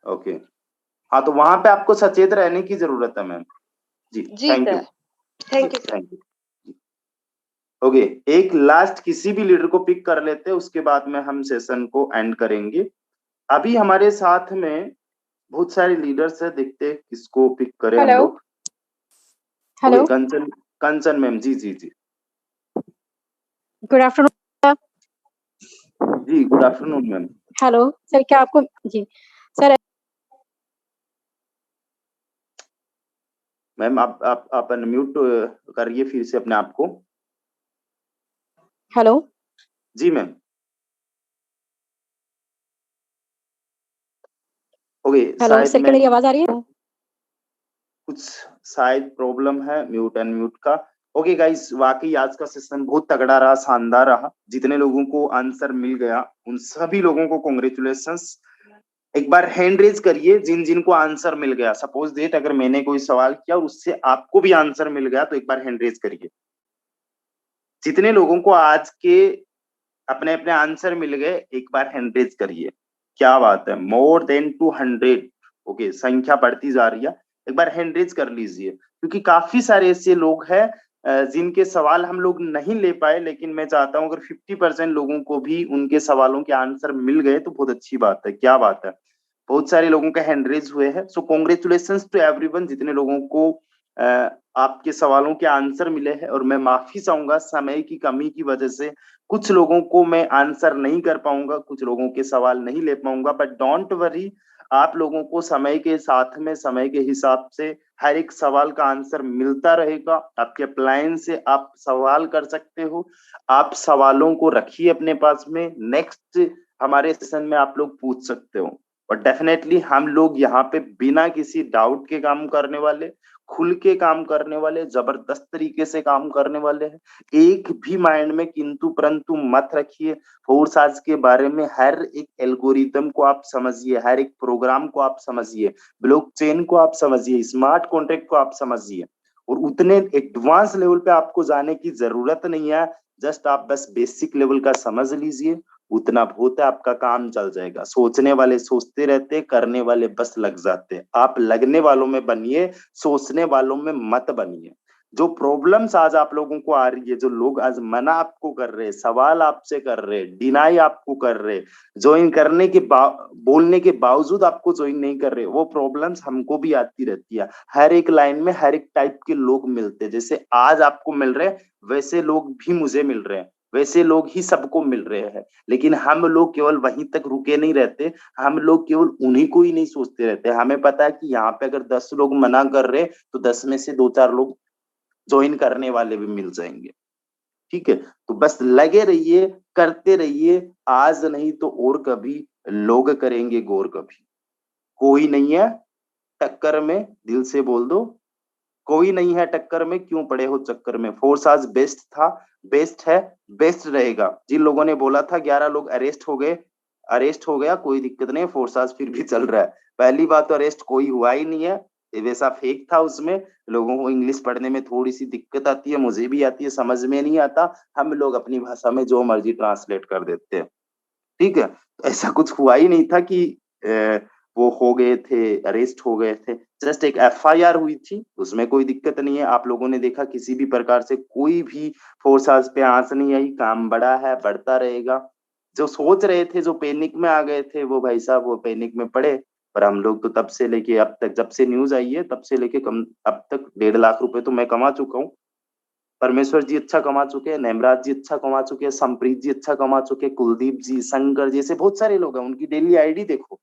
ओके, हाँ, तो वहां पे आपको सचेत रहने की जरूरत है मैम। जी thank you, thank you. Thank you. Okay, एक लास्ट किसी भी लीडर को पिक कर लेते हैं, उसके बाद में हम सेशन को एंड करेंगे। अभी हमारे साथ में बहुत सारे लीडर्स है, देखते हैं किसको पिक करें हम लोग। Hello, Kanchan ma'am. जी जी जी, गुड आफ्टरनून। जी good afternoon ma'am. Hello sir, क्या आपको जी सर? मैम आप अनम्यूट करिए फिर से अपने आप को। हेलो जी मैम। ओके, हेलो सर, क्या मेरी आवाज आ रही है? कुछ शायद प्रॉब्लम है म्यूट अनम्यूट का। ओके गाइस, वाकई आज का सेशन बहुत तगड़ा रहा, शानदार रहा। जितने लोगों को आंसर मिल गया उन सभी लोगों को कॉन्ग्रेचुलेशंस। एक बार हैंड रेज करिए जिन जिन को आंसर मिल गया। सपोज डेट अगर मैंने कोई सवाल किया और उससे आपको भी आंसर मिल गया तो एक बार हैंड रेज करिए। जितने लोगों को आज के अपने अपने आंसर मिल गए एक बार हैंड रेज करिए। क्या बात है, मोर देन 200। ओके, संख्या बढ़ती जा रही है। एक बार हैंड रेज कर लीजिए क्योंकि काफी सारे ऐसे लोग हैं जिनके सवाल हम लोग नहीं ले पाए, लेकिन मैं चाहता हूं अगर 50% लोगों को भी उनके सवालों के आंसर मिल गए तो बहुत अच्छी बात है। क्या बात है, बहुत सारे लोगों का हैंड रेज हुए हैं। सो कॉन्ग्रेचुलेशंस टू एवरीवन, जितने लोगों को आपके सवालों के आंसर मिले हैं। और मैं माफी चाहूंगा समय की कमी की वजह से कुछ लोगों को मैं आंसर नहीं कर पाऊंगा, कुछ लोगों के सवाल नहीं ले पाऊंगा, बट डोंट वरी, आप लोगों को समय के साथ में समय के हिसाब से हर एक सवाल का आंसर मिलता रहेगा। आपके अप्लायंस से आप सवाल कर सकते हो, आप सवालों को रखिए अपने पास में, नेक्स्ट हमारे सेशन में आप लोग पूछ सकते हो। और डेफिनेटली हम लोग यहाँ पे बिना किसी डाउट के काम करने वाले, खुल के काम करने वाले, जबरदस्त तरीके से काम करने वाले हैं। एक भी माइंड में किंतु परंतु मत रखिए। फोर्स आज के बारे में हर एक एल्गोरिथम को आप समझिए, हर एक प्रोग्राम को आप समझिए, ब्लॉकचेन को आप समझिए, स्मार्ट कॉन्ट्रैक्ट को आप समझिए। और उतने एडवांस लेवल पे आपको जाने की जरूरत नहीं है, जस्ट आप बस बेसिक लेवल का समझ लीजिए, उतना बहुत है, आपका काम चल जाएगा। सोचने वाले सोचते रहते, करने वाले बस लग जाते। आप लगने वालों में बनिए, सोचने वालों में मत बनिए। जो प्रॉब्लम्स आज आप लोगों को आ रही है, जो लोग आज मना आपको कर रहे, सवाल आपसे कर रहे, डिनाई आपको कर रहे, ज्वाइन करने के बोलने के बावजूद आपको ज्वाइन नहीं कर रहे, वो प्रॉब्लम्स हमको भी आती रहती है। हर एक लाइन में हर एक टाइप के लोग मिलते हैं, जैसे आज आपको मिल रहे वैसे लोग भी मुझे मिल रहे हैं, वैसे लोग ही सबको मिल रहे हैं। लेकिन हम लोग केवल वहीं तक रुके नहीं रहते, हम लोग केवल उन्हीं को ही नहीं सोचते रहते। हमें पता है कि यहाँ पे अगर 10 लोग मना कर रहे तो 10 में से 2-4 लोग ज्वाइन करने वाले भी मिल जाएंगे। ठीक है, तो बस लगे रहिए, करते रहिए, आज नहीं तो और कभी लोग करेंगे गौर कभी। कोई नहीं है टक्कर में, दिल से बोल दो, कोई नहीं है टक्कर में, क्यों पड़े हो चक्कर में। फोर्स आज बेस्ट था, बेस्ट है, बेस्ट रहेगा। जिन लोगों ने बोला था 11 लोग अरेस्ट हो गए, अरेस्ट हो गया, कोई दिक्कत नहीं, फोर्स आज फिर भी चल रहा है। पहली बात तो अरेस्ट कोई हुआ ही नहीं है, वैसा फेक था। उसमें लोगों को इंग्लिश पढ़ने में थोड़ी सी दिक्कत आती है, मुझे भी आती है, समझ में नहीं आता, हम लोग अपनी भाषा में जो मर्जी ट्रांसलेट कर देते हैं। ठीक है, ऐसा कुछ हुआ ही नहीं था कि वो हो गए थे, अरेस्ट हो गए थे। जस्ट एक FIR हुई थी, उसमें कोई दिक्कत नहीं है। आप लोगों ने देखा किसी भी प्रकार से कोई भी फोर्स आज पे आंच नहीं आई, काम बड़ा है, बढ़ता रहेगा। जो सोच रहे थे, जो पैनिक में आ गए थे, वो भाई साहब वो पैनिक में पड़े। पर हम लोग तो तब से लेके अब तक, जब से न्यूज आई है तब से लेके अब तक 1.5 लाख रुपए तो मैं कमा चुका हूँ। परमेश्वर जी अच्छा कमा चुके हैं, नेमराज जी अच्छा कमा चुके हैं, संप्रीत जी अच्छा कमा चुके हैं, कुलदीप जी, शंकर जैसे बहुत सारे लोग हैं। उनकी डेली आईडी देखो,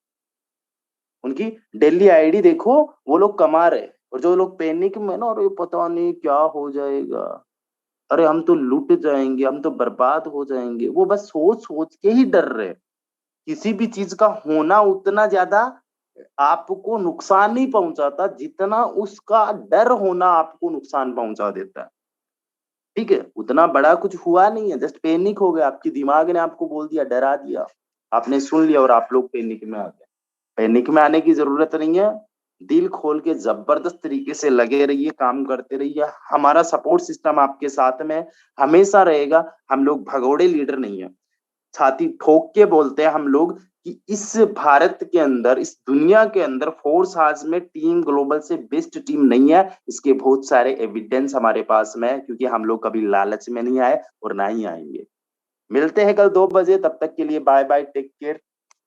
उनकी डेली आईडी देखो, वो लोग कमा रहे। और जो लोग पैनिक में ना, अरे पता नहीं क्या हो जाएगा, अरे हम तो लूट जाएंगे, हम तो बर्बाद हो जाएंगे, वो बस सोच सोच के ही डर रहे। किसी भी चीज का होना उतना ज्यादा आपको नुकसान नहीं पहुंचाता जितना उसका डर होना आपको नुकसान पहुंचा देता है। ठीक है, उतना बड़ा कुछ हुआ नहीं है, जस्ट पैनिक हो गया, आपके दिमाग ने आपको बोल दिया, डरा दिया, आपने सुन लिया और आप लोग पैनिक में आ गए। पैनिक में आने की जरूरत नहीं है, दिल खोल के जबरदस्त तरीके से लगे रहिए, काम करते रहिए। हमारा सपोर्ट सिस्टम आपके साथ में हमेशा रहेगा। हम लोग भगोड़े लीडर नहीं है, छाती ठोक के बोलते हैं हम लोग कि इस भारत के अंदर, इस दुनिया के अंदर फोर्स आज में टीम ग्लोबल से बेस्ट टीम नहीं है। इसके बहुत सारे एविडेंस हमारे पास में है, क्योंकि हम लोग कभी लालच में नहीं आए और ना ही आएंगे। मिलते हैं कल 2 बजे, तब तक के लिए बाय बाय, टेक केयर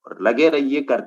और लगे रहिए, करते